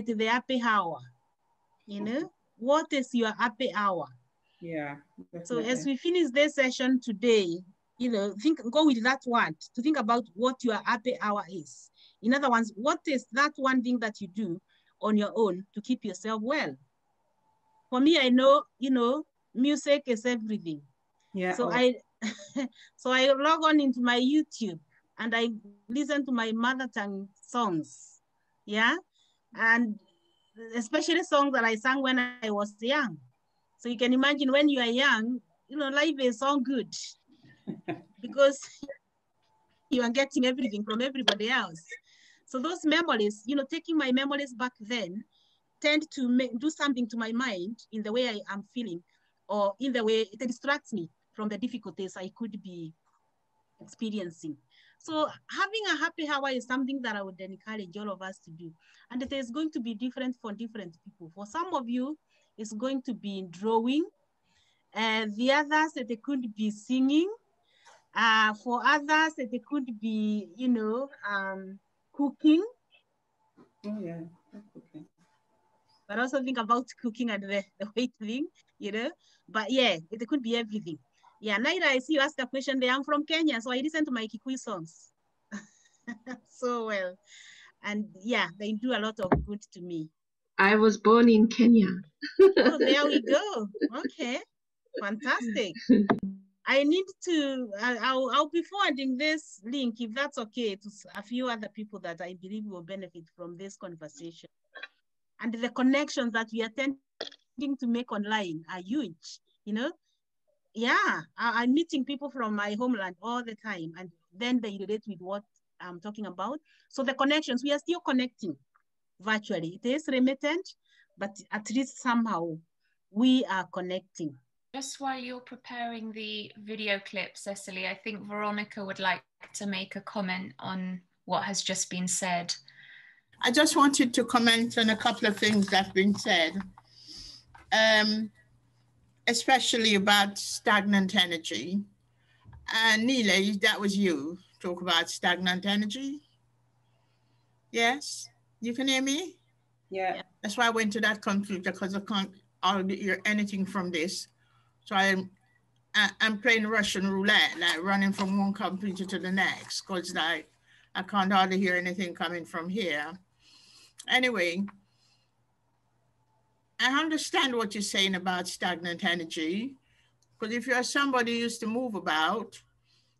the happy hour. What is your happy hour? Yeah. Definitely. So as we finish this session today, go with that word to think about what your happy hour is. In other words, what is that one thing that you do on your own to keep yourself well? For me, I know, music is everything. Yeah. So I log on into my YouTube and I listen to my mother tongue songs. Yeah. And especially songs that I sang when I was young. So you can imagine when you are young, life is so good because you are getting everything from everybody else. So those memories, taking my memories back then tend to do something to my mind in the way I am feeling, or in the way it distracts me from the difficulties I could be experiencing. So having a happy hour is something that I would encourage all of us to do. And it is going to be different for different people. For some of you, it's going to be drawing. The others that they could be singing. For others that they could be, you know, cooking. Oh yeah, cooking. But also think about cooking and the weight thing, you know. But yeah, it could be everything. Yeah, Naira, I see you ask a question there. I'm from Kenya, so I listen to my Kikuyu songs so well. And yeah, they do a lot of good to me. I was born in Kenya. Oh, there we go. Okay, fantastic. I need to, I'll be forwarding this link, if that's okay, to a few other people that I believe will benefit from this conversation. And the connections that we are tending to make online are huge, you know? Yeah, I'm meeting people from my homeland all the time, and then they relate with what I'm talking about. So the connections, we are still connecting virtually. It is remittent, but at least somehow we are connecting. Just while you're preparing the video clip, Cecily, I think Veronica would like to make a comment on what has just been said. I just wanted to comment on a couple of things that have been said, especially about stagnant energy. And Neela, that was you, talk about stagnant energy. Yes, you can hear me? Yeah. That's why I went to that conclusion, because I can't hear anything from this. So I'm playing Russian roulette, like running from one computer to the next, because like I can't hardly hear anything coming from here. Anyway, I understand what you're saying about stagnant energy, because if you're somebody who used to move about,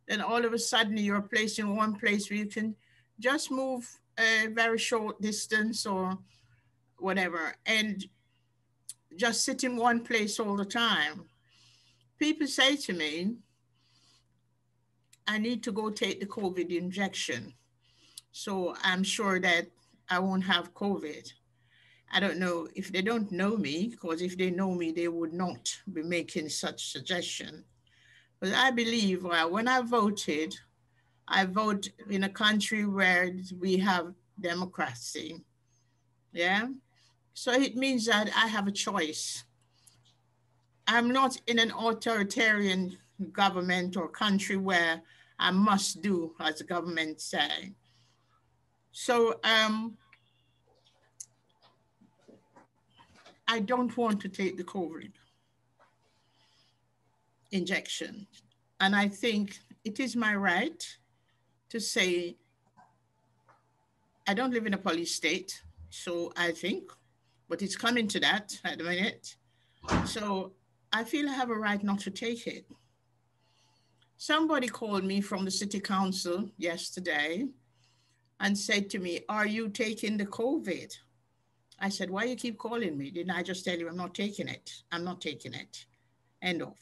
then all of a sudden you're placed in one place where you can just move a very short distance or whatever, and just sit in one place all the time. People say to me, I need to go take the COVID injection, so I'm sure that I won't have COVID. I don't know if they don't know me, because if they know me, they would not be making such suggestion. But I believe when I voted in a country where we have democracy. Yeah. So it means that I have a choice. I'm not in an authoritarian government or country where I must do as the government say. So I don't want to take the COVID injection. And I think it is my right to say, I don't live in a police state, so I think, but it's coming to that at the minute. So I feel I have a right not to take it. Somebody called me from the city council yesterday and said to me, are you taking the COVID? I said, why you keep calling me? Didn't I just tell you I'm not taking it? I'm not taking it. End of.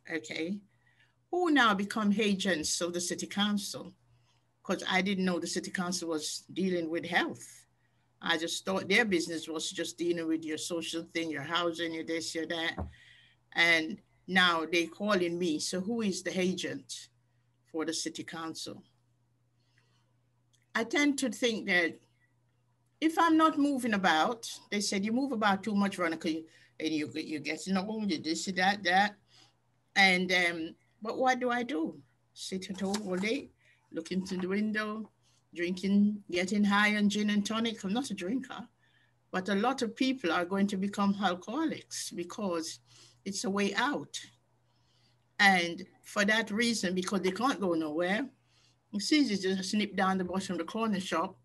Okay. Who now become agents of the city council? Because I didn't know the city council was dealing with health. I just thought their business was just dealing with your social thing, your housing, your this, your that. And now they calling me. So who is the agent for the city council? I tend to think that if I'm not moving about, they said you move about too much, Veronica, and you're getting old, you this, that. And, but what do? Sit at home all day, looking through the window, drinking, getting high on gin and tonic. I'm not a drinker, but a lot of people are going to become alcoholics because it's a way out. And for that reason, because they can't go nowhere, it's easy to just snip down the bottom of the corner shop,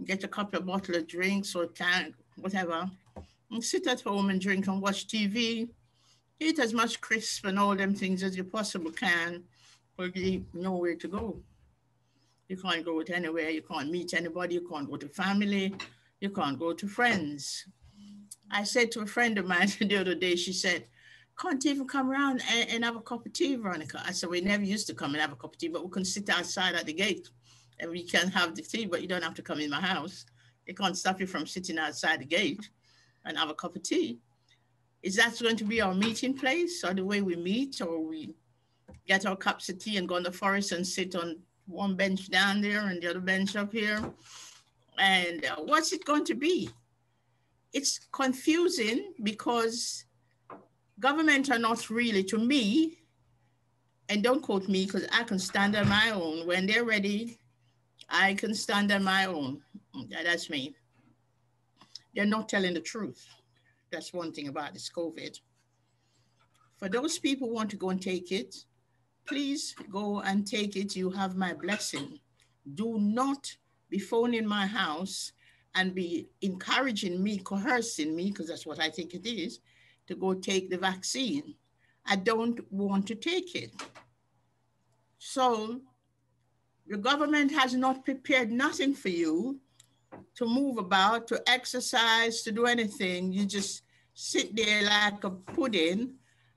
get a couple of bottles of drinks or tank, whatever, and sit at home and drink and watch TV, eat as much crisp and all them things as you possibly can, but you nowhere to go. You can't go to anywhere, you can't meet anybody, you can't go to family, you can't go to friends. I said to a friend of mine the other day, she said, can't even come around and have a cup of tea, Veronica. I said, we never used to come and have a cup of tea, but we can sit outside at the gate and we can have the tea, but you don't have to come in my house. They can't stop you from sitting outside the gate and have a cup of tea. Is that going to be our meeting place, or the way we meet, or we get our cups of tea and go in the forest and sit on one bench down there and the other bench up here? And what's it going to be? It's confusing because government are not really, to me, and don't quote me because I can stand on my own. When they're ready, I can stand on my own. That's me. They're not telling the truth. That's one thing about this COVID. For those people who want to go and take it, please go and take it. You have my blessing. Do not be phoning my house and be encouraging me, coercing me, because that's what I think it is, to go take the vaccine. I don't want to take it. So the government has not prepared nothing for you to move about, to exercise, to do anything. You just sit there like a pudding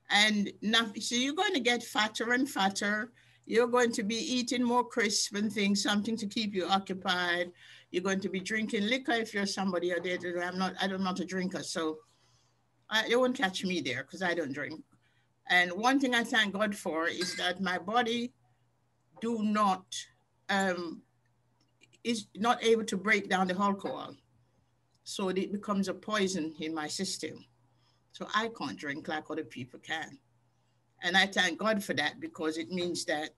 and nothing. So you're going to get fatter and fatter. You're going to be eating more crisp and things, something to keep you occupied. You're going to be drinking liquor if you're somebody out there. I'm not a drinker, so they won't catch me there because I don't drink. And one thing I thank God for is that my body is not able to break down the alcohol. So it becomes a poison in my system. So I can't drink like other people can. And I thank God for that, because it means that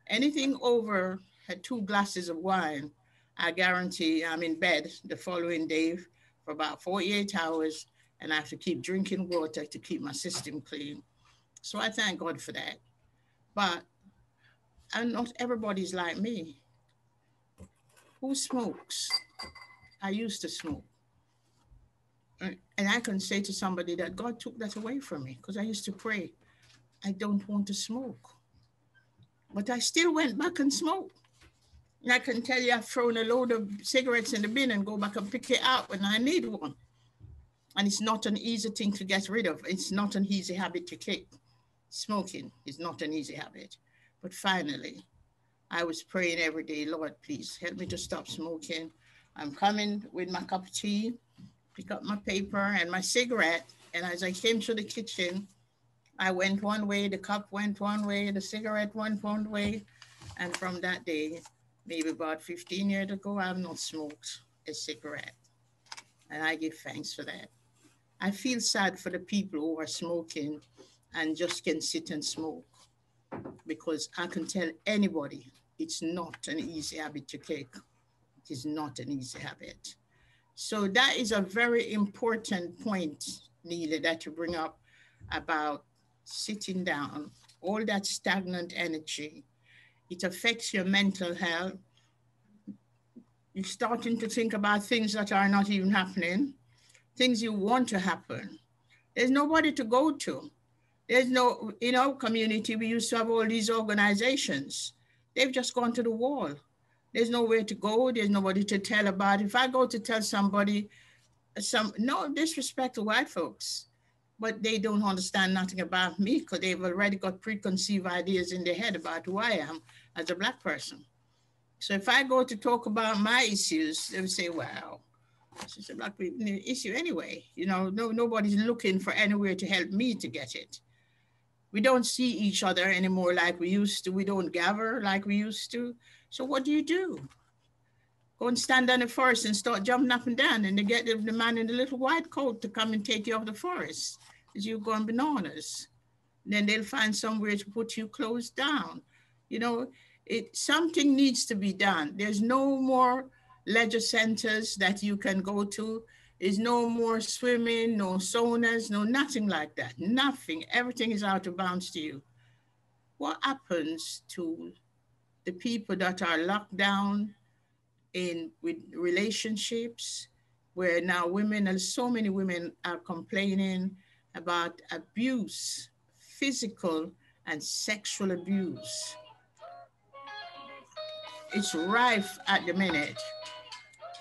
anything over 2 glasses of wine, I guarantee I'm in bed the following day for about 48 hours, and I have to keep drinking water to keep my system clean. So I thank God for that. But not everybody's like me. Who smokes? I used to smoke. And I can say to somebody that God took that away from me, because I used to pray, I don't want to smoke. But I still went back and smoked. And I can tell you I've thrown a load of cigarettes in the bin and go back and pick it out when I need one. And it's not an easy thing to get rid of. It's not an easy habit to kick. Smoking is not an easy habit. But finally, I was praying every day, Lord, please help me to stop smoking. I'm coming with my cup of tea, pick up my paper and my cigarette. And as I came to the kitchen, I went one way, the cup went one way, the cigarette went one way. And from that day, maybe about 15 years ago, I have not smoked a cigarette. And I give thanks for that. I feel sad for the people who are smoking and just can sit and smoke, because I can tell anybody it's not an easy habit to kick. It is not an easy habit. So that is a very important point, Neela, that you bring up about sitting down, all that stagnant energy. It affects your mental health. You're starting to think about things that are not even happening, things you want to happen. There's nobody to go to. There's no, in our community, we used to have all these organizations. They've just gone to the wall. There's nowhere to go. There's nobody to tell about. If I go to tell somebody, no disrespect to white folks, but they don't understand nothing about me because they've already got preconceived ideas in their head about who I am as a Black person. So if I go to talk about my issues, they would say, well, it's a Black issue anyway. You know, nobody's looking for anywhere to help me to get it. We don't see each other anymore like we used to. We don't gather like we used to. So what do? Go and stand in the forest and start jumping up and down, and they get the man in the little white coat to come and take you off the forest as you're going bananas. And then they'll find somewhere to put you closed down. You know, something needs to be done. There's no more leisure centers that you can go to. There's no more swimming, no saunas, no nothing like that. Nothing. Everything is out of bounds to you. What happens to the people that are locked down with relationships, where now so many women are complaining about abuse, physical and sexual abuse. It's rife at the minute.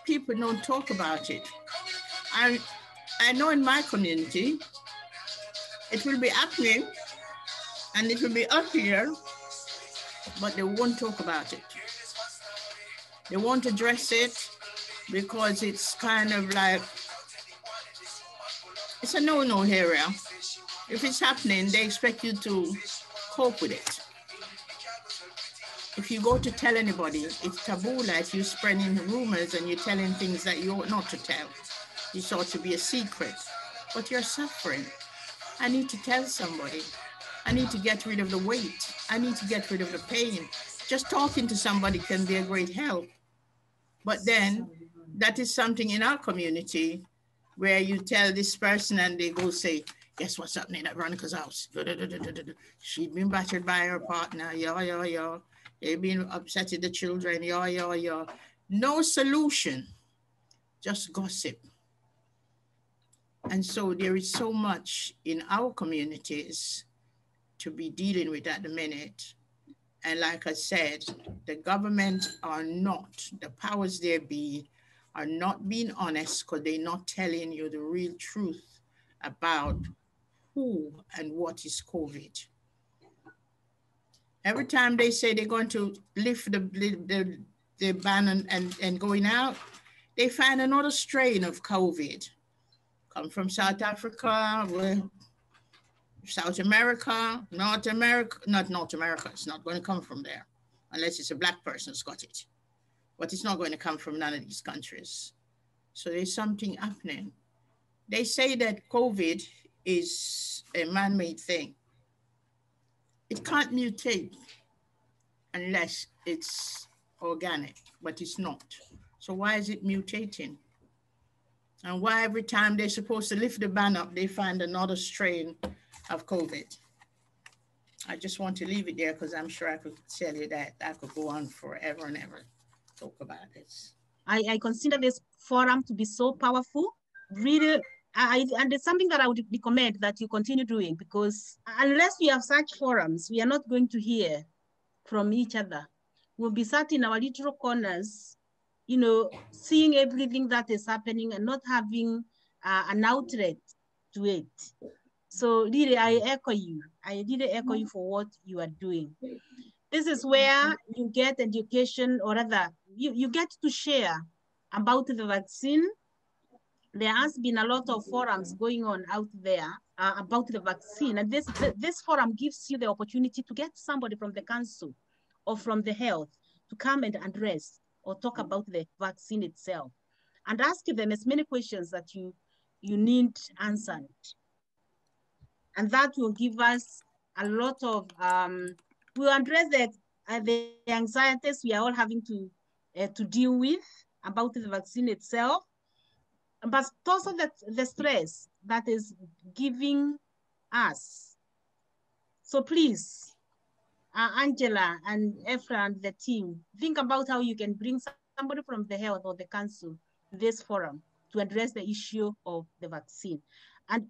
People don't talk about it. I know in my community, it will be happening and it will be up here, but they won't talk about it. They won't address it because it's kind of like, it's a no-no area. If it's happening, they expect you to cope with it. If you go to tell anybody, it's taboo, like you're spreading rumors and you're telling things that you ought not to tell. It's ought to be a secret, but you're suffering. I need to tell somebody. I need to get rid of the weight. I need to get rid of the pain. Just talking to somebody can be a great help. But then that is something in our community where you tell this person and they go say, guess what's happening at Veronica's house? She's been battered by her partner. Yeah, yeah, yeah. They've been upset with the children. Yeah, yeah, yeah. No solution, just gossip. And so there is so much in our communities to be dealing with at the minute. And like I said, the government are not, the powers there be, are not being honest because they're not telling you the real truth about who and what is COVID. Every time they say they're going to lift the ban and going out, they find another strain of COVID. Come from South Africa, South America, North America, not North America, it's not going to come from there unless it's a Black person who's got it. But it's not going to come from none of these countries. So there's something happening. They say that COVID is a man-made thing. It can't mutate unless it's organic, but it's not. So why is it mutating? And why every time they're supposed to lift the ban up, they find another strain of COVID? I just want to leave it there because I'm sure I could tell you that I could go on forever and ever talk about this. I consider this forum to be so powerful. Really, and it's something that I would recommend that you continue doing, because unless we have such forums, we are not going to hear from each other. We'll be sat in our little corners, you know, seeing everything that is happening and not having an outlet to it. So really, I echo you. I really echo you for what you are doing. This is where you get education, or rather, you get to share about the vaccine. There has been a lot of forums going on out there about the vaccine. And this forum gives you the opportunity to get somebody from the council or from the health to come and address or talk about the vaccine itself and ask them as many questions that you need answered. And that will give us a lot of, we'll address the anxieties we are all having to deal with about the vaccine itself, but also the stress that is giving us. So please, Angela and Ephra and the team, think about how you can bring somebody from the health or the council to this forum to address the issue of the vaccine. And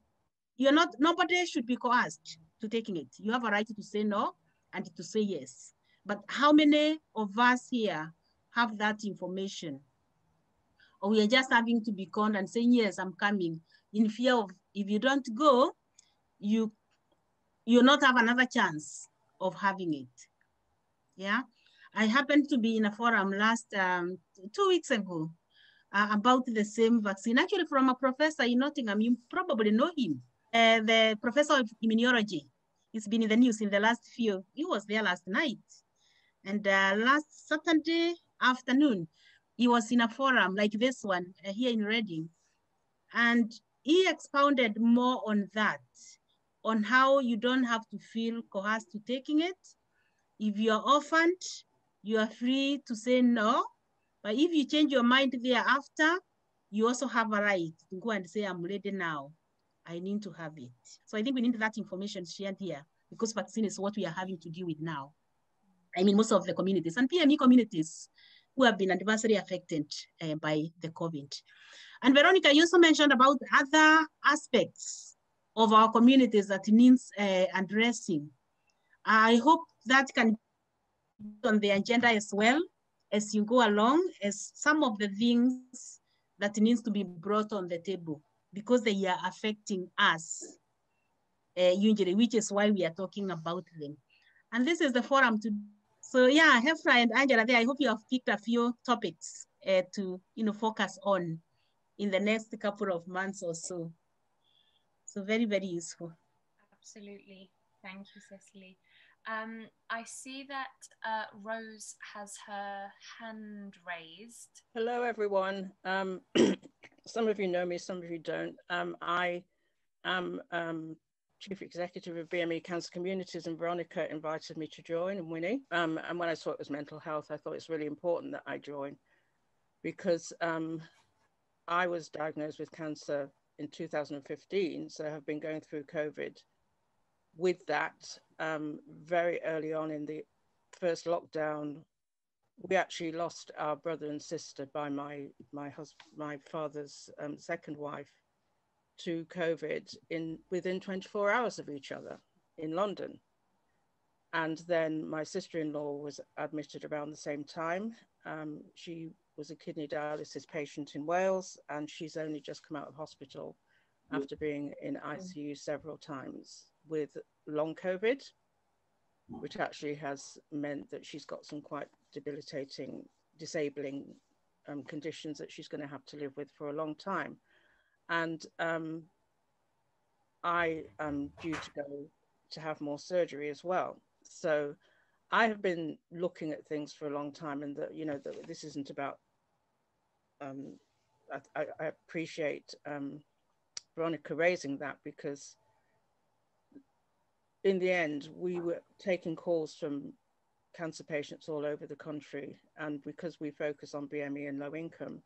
nobody should be coerced to taking it. You have a right to say no and to say yes. But how many of us here have that information? Or we are just having to be conned and saying, yes, I'm coming, in fear of, if you don't go, you'll not have another chance of having it. Yeah. I happened to be in a forum last 2 weeks ago about the same vaccine, actually from a professor in Nottingham. You probably know him. The professor of immunology. He's been in the news in the last few. He was there last night. And last Saturday afternoon, he was in a forum like this one here in Reading. And he expounded more on that, on how you don't have to feel coerced to taking it. If you're orphaned, you are free to say no. But if you change your mind thereafter, you also have a right to go and say, I'm ready now. I need to have it. So I think we need that information shared here, because vaccine is what we are having to deal with now. I mean, most of the communities and PME communities who have been adversely affected by the COVID. And Veronica, you also mentioned about other aspects of our communities that needs addressing. I hope that can be on the agenda as well as you go along, as some of the things that needs to be brought on the table, because they are affecting us usually, which is why we are talking about them. And this is the forum to. So yeah, Hefra and Angela there, I hope you have picked a few topics to focus on in the next couple of months or so. So very, very useful. Absolutely. Thank you, Cecily. I see that Rose has her hand raised. Hello, everyone. Some of you know me, some of you don't. I am Chief Executive of BME Cancer Communities, and Veronica invited me to join, and Winnie. And when I saw it was mental health, I thought it's really important that I join, because I was diagnosed with cancer in 2015, so I've been going through COVID. With that, very early on in the first lockdown, we actually lost our brother and sister by my father's second wife to COVID within 24 hours of each other in London. And then my sister-in-law was admitted around the same time. She was a kidney dialysis patient in Wales, and she's only just come out of hospital after being in ICU several times with long COVID, which actually has meant that she's got some quite debilitating, disabling conditions that she's going to have to live with for a long time. And I am due to go to have more surgery as well. So I have been looking at things for a long time, and that, you know, that this isn't about, I appreciate Veronica raising that, because in the end, we were taking calls from cancer patients all over the country. And because we focus on BME and low income,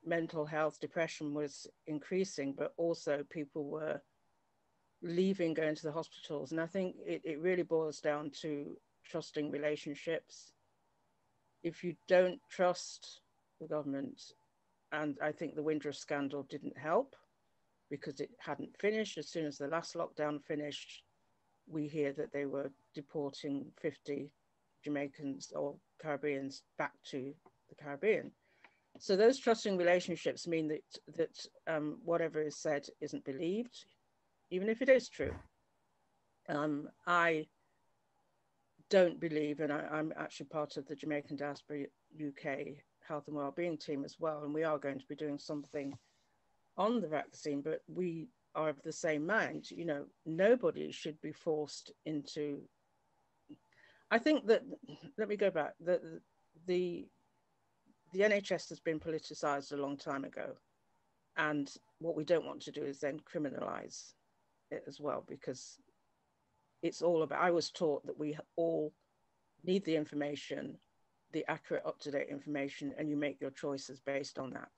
mental health, depression was increasing, but also people were leaving, going to the hospitals. And I think it really boils down to trusting relationships. If you don't trust the government, and I think the Windrush scandal didn't help, because it hadn't finished. As soon as the last lockdown finished, we hear that they were deporting 50 Jamaicans or Caribbeans back to the Caribbean. So those trusting relationships mean that whatever is said isn't believed, even if it is true. I don't believe, and I'm actually part of the Jamaican Diaspora UK Health and Wellbeing team as well, and we are going to be doing something on the vaccine, but we are of the same mind. You know, nobody should be forced into, I think that, let me go back, the NHS has been politicized a long time ago. And what we don't want to do is then criminalize it as well, because it's all about, I was taught that we all need the information, the accurate, up-to-date information, and you make your choices based on that.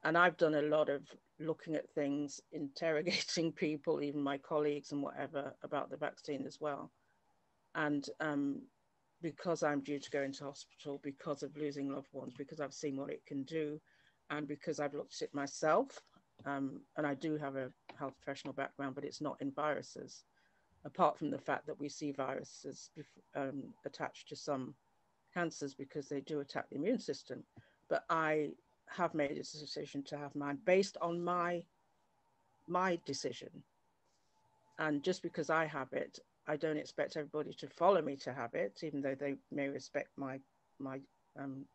And I've done a lot of looking at things, interrogating people, even my colleagues and whatever, about the vaccine as well. And because I'm due to go into hospital because of losing loved ones, because I've seen what it can do, and because I've looked at it myself, and I do have a health professional background, but it's not in viruses, apart from the fact that we see viruses attached to some cancers because they do attack the immune system. But I have made a decision to have mine based on my decision. And just because I have it, I don't expect everybody to follow me to have it, even though they may respect my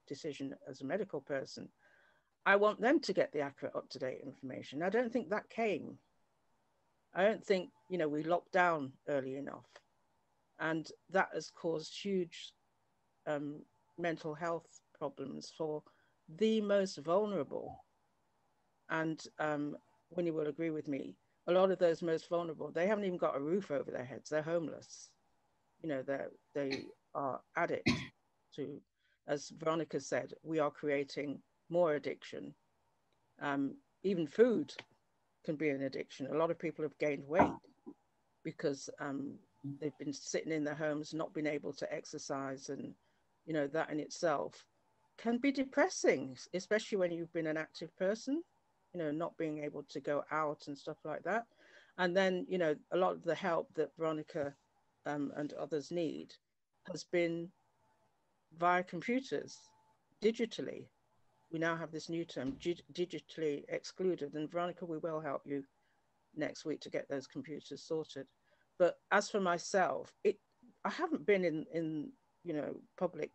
decision as a medical person. I want them to get the accurate, up-to-date information. I don't think that came. I don't think, you know, we locked down early enough. And that has caused huge mental health problems for the most vulnerable. And Winnie will agree with me, a lot of those most vulnerable, they haven't even got a roof over their heads. They're homeless. You know, they are addicts to, as Veronica said, we are creating more addiction. Even food can be an addiction. A lot of people have gained weight because they've been sitting in their homes, not been able to exercise. And, you know, that in itself can be depressing, especially when you've been an active person, you know, not being able to go out and stuff like that. And then, you know, a lot of the help that Veronica and others need has been via computers, digitally. We now have this new term, digitally excluded. And Veronica, we will help you next week to get those computers sorted. But as for myself, I haven't been in you know, public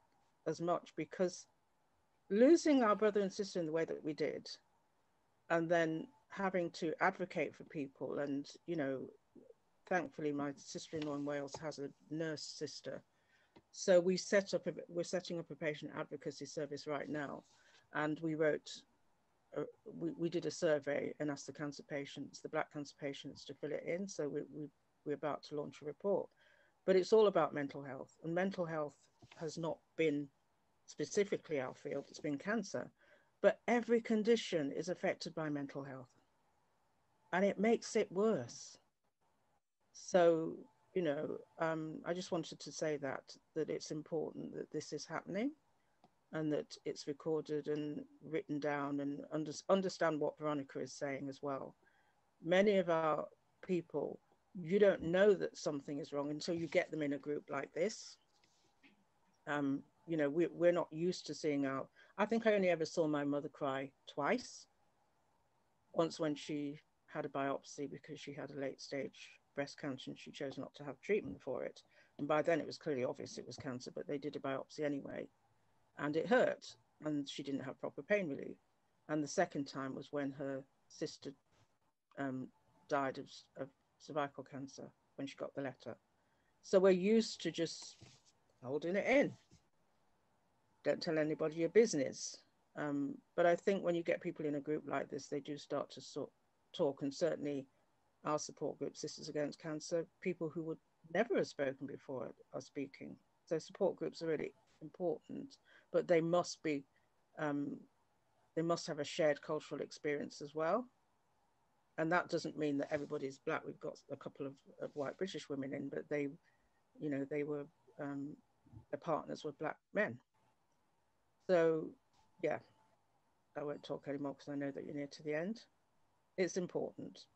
as much, because losing our brother and sister in the way that we did, and then having to advocate for people, and, you know, thankfully my sister-in-law in Wales has a nurse sister. So we're setting up a patient advocacy service right now. And we wrote we did a survey and asked the cancer patients, the Black cancer patients, to fill it in. So we're about to launch a report. But it's all about mental health, and mental health has not been specifically our field, it's been cancer. But every condition is affected by mental health, and it makes it worse. So, you know, I just wanted to say that it's important that this is happening, and that it's recorded and written down, and understand what Veronica is saying as well. Many of our people, you don't know that something is wrong until you get them in a group like this. You know, we're not used to seeing I think I only ever saw my mother cry twice. Once when she had a biopsy because she had a late stage breast cancer and she chose not to have treatment for it. And by then it was clearly obvious it was cancer, but they did a biopsy anyway. And it hurt, and she didn't have proper pain relief. And the second time was when her sister died of cervical cancer, when she got the letter. So we're used to just holding it in. Don't tell anybody your business. But I think when you get people in a group like this, they do start to talk, and certainly our support group, Sisters Against Cancer, people who would never have spoken before are speaking. So support groups are really important, but they must be, they must have a shared cultural experience as well. And that doesn't mean that everybody's Black. We've got a couple of white British women in, but they, you know, they were, their partners were Black men. So yeah, I won't talk anymore because I know that you're near to the end. It's important.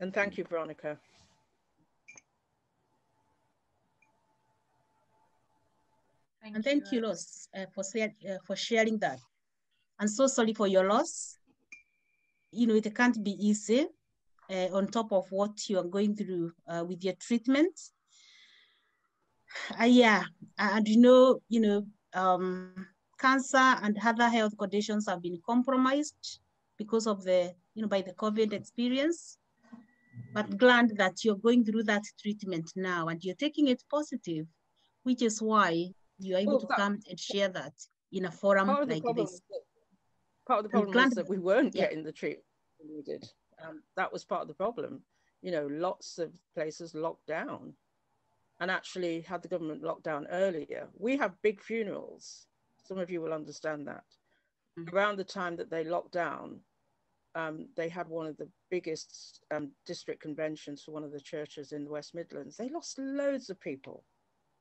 And thank you, Veronica. Thank you, Loss, for sharing that. I'm so sorry for your loss. You know, it can't be easy on top of what you are going through with your treatment. Yeah, and you know, cancer and other health conditions have been compromised because of the, you know, by the COVID experience. But glad that you're going through that treatment now and you're taking it positive, which is why you're able to come and share that in a forum like this. Part of the problem was that we weren't getting the treatment we needed. That was part of the problem. You know, lots of places locked down. And actually, had the government locked down earlier, we have big funerals. Some of you will understand that. Around the time that they locked down, they had one of the biggest district conventions for one of the churches in the West Midlands. They lost loads of people.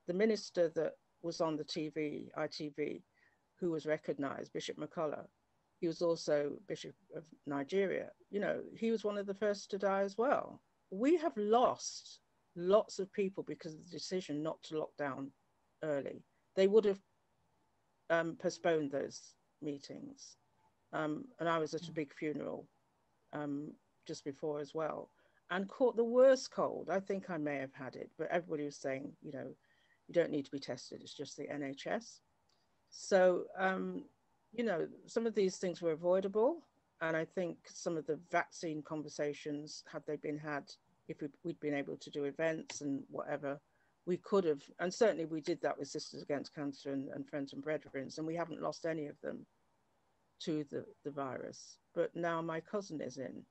The minister that was on the TV, ITV, who was recognized, Bishop McCullough, he was also Bishop of Nigeria. You know, he was one of the first to die as well. We have lost lots of people because of the decision not to lock down early. They would have postponed those meetings. And I was at a big funeral just before as well, and caught the worst cold. I think I may have had it, but everybody was saying, you know, you don't need to be tested. It's just the NHS. So, you know, some of these things were avoidable. And I think some of the vaccine conversations, had they been had, if we'd been able to do events and whatever, we could have. And certainly we did that with Sisters Against Cancer and Friends and Brethren, and we haven't lost any of them to the virus. But now my cousin is in.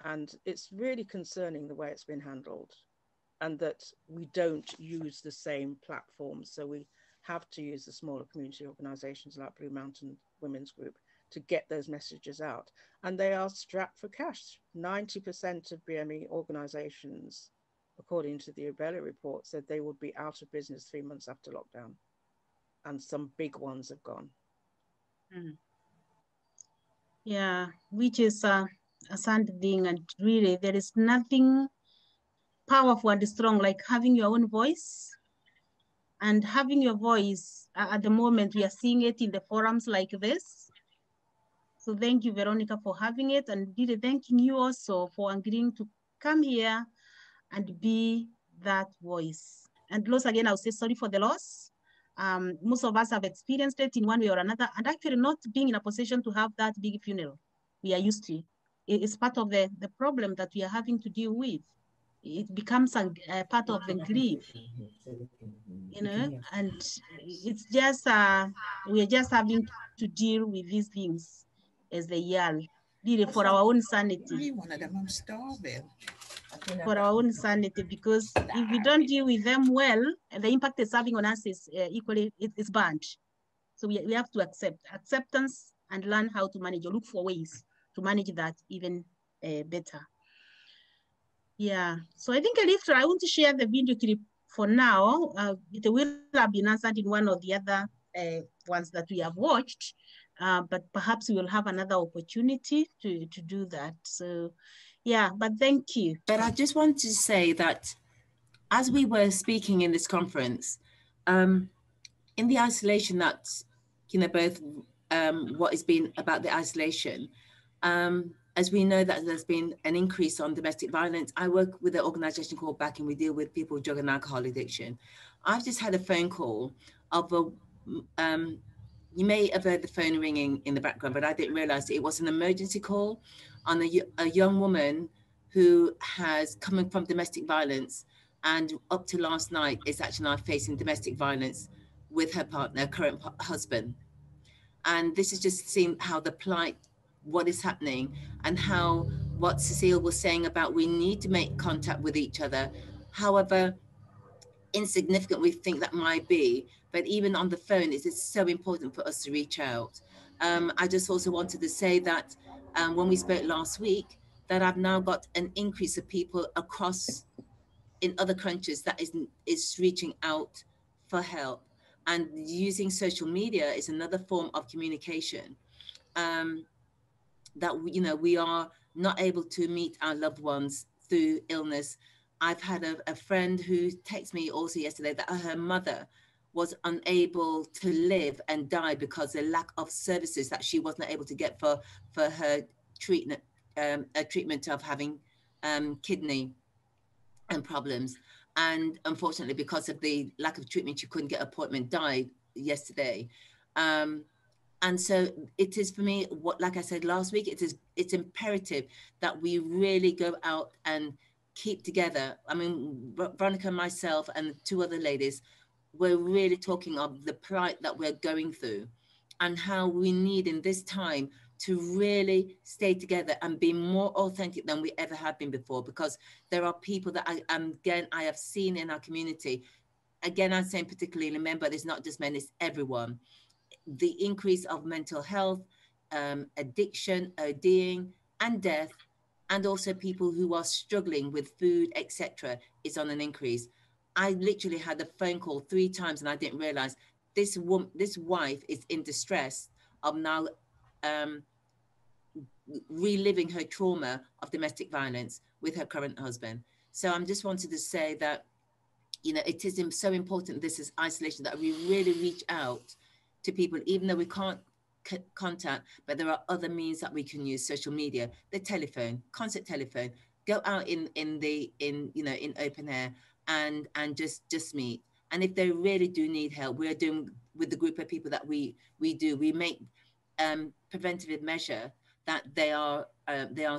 And it's really concerning the way it's been handled, and that we don't use the same platforms. So we have to use the smaller community organizations like Blue Mountain Women's Group to get those messages out. And they are strapped for cash. 90% of BME organizations, according to the Ubella report, said they would be out of business 3 months after lockdown. And some big ones have gone. Yeah, which is a sad thing. And really, there is nothing powerful and strong like having your own voice. And having your voice, at the moment, we are seeing it in the forums like this. So thank you, Veronica, for having it, and really thanking you also for agreeing to come here and be that voice. And loss, again, I'll say sorry for the loss. Most of us have experienced it in one way or another, and actually not being in a position to have that big funeral we are used to. It's part of the problem that we are having to deal with. it becomes a part of the grief, you know, and it's just, we're just having to deal with these things as they are, really for our own sanity. One of them, I'm starving. For our own sanity, because if we don't deal with them well, the impact it's having on us is equally, it's bad. So we have to acceptance and learn how to manage, or look for ways to manage that even better. Yeah, so I think I want to share the video clip for now. It will have been answered in one of the other ones that we have watched, but perhaps we will have another opportunity to do that. So yeah, but thank you. But I just want to say that as we were speaking in this conference, in the isolation that, you know, both what has been about the isolation, as we know that there's been an increase on domestic violence. I work with an organization called Back, and we deal with people with drug and alcohol addiction. I've just had a phone call of a, you may have heard the phone ringing in the background, but I didn't realize it was an emergency call on a young woman who has coming from domestic violence, and up to last night is actually now facing domestic violence with her partner, current husband. And this is just seeing how the plight, what is happening, and how what Cecile was saying about we need to make contact with each other, however insignificant we think that might be, but even on the phone, it's so important for us to reach out. I just also wanted to say that when we spoke last week, that I've now got an increase of people across in other countries that is reaching out for help, and using social media is another form of communication. That you know, we are not able to meet our loved ones through illness. I've had a friend who texted me also yesterday that her mother was unable to live and die because of the lack of services that she wasn't able to get for her treatment, a treatment of having kidney and problems. And unfortunately, because of the lack of treatment, she couldn't get an appointment, died yesterday. And so it is for me, what, like I said last week, it's imperative that we really go out and keep together. I mean, Veronica and myself and 2 other ladies, we're really talking of the plight that we're going through and how we need in this time to really stay together and be more authentic than we ever have been before, because there are people that I have seen in our community. Again, I'm saying particularly, remember, it's not just men, it's everyone. The increase of mental health, addiction, ODing, and death, and also people who are struggling with food, etc., is on an increase. I literally had a phone call 3 times, and I didn't realize this wife is in distress of now reliving her trauma of domestic violence with her current husband. So I'm just wanted to say that, you know, it is so important, this is isolation, that we really reach out to people, even though we can't contact, but there are other means that we can use. Social media, the telephone, concert telephone, go out in open air and just meet. And if they really do need help, we're doing with the group of people that we make preventative measure that they are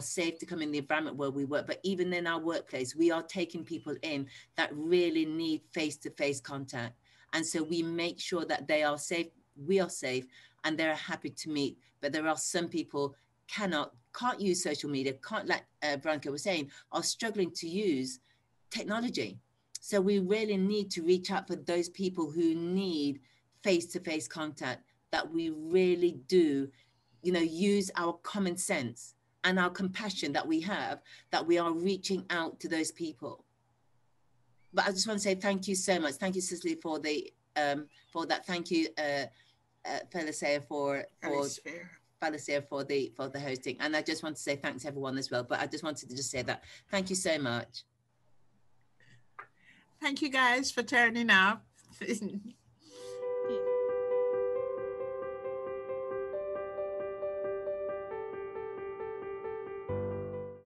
safe to come in the environment where we work. But even in our workplace, we are taking people in that really need face-to-face contact. And so we make sure that they are safe, we are safe, and they're happy to meet. But there are some people can't use social media, like Veronica was saying, are struggling to use technology. So we really need to reach out for those people who need face-to-face contact, that we really do, you know, use our common sense and our compassion that we have, that we are reaching out to those people. But I just want to say thank you so much. Thank you, Cecily, for that. Thank you, Felicia, for the hosting. And I just want to say thanks to everyone as well. But I just wanted to just say that. Thank you so much. Thank you guys for turning up.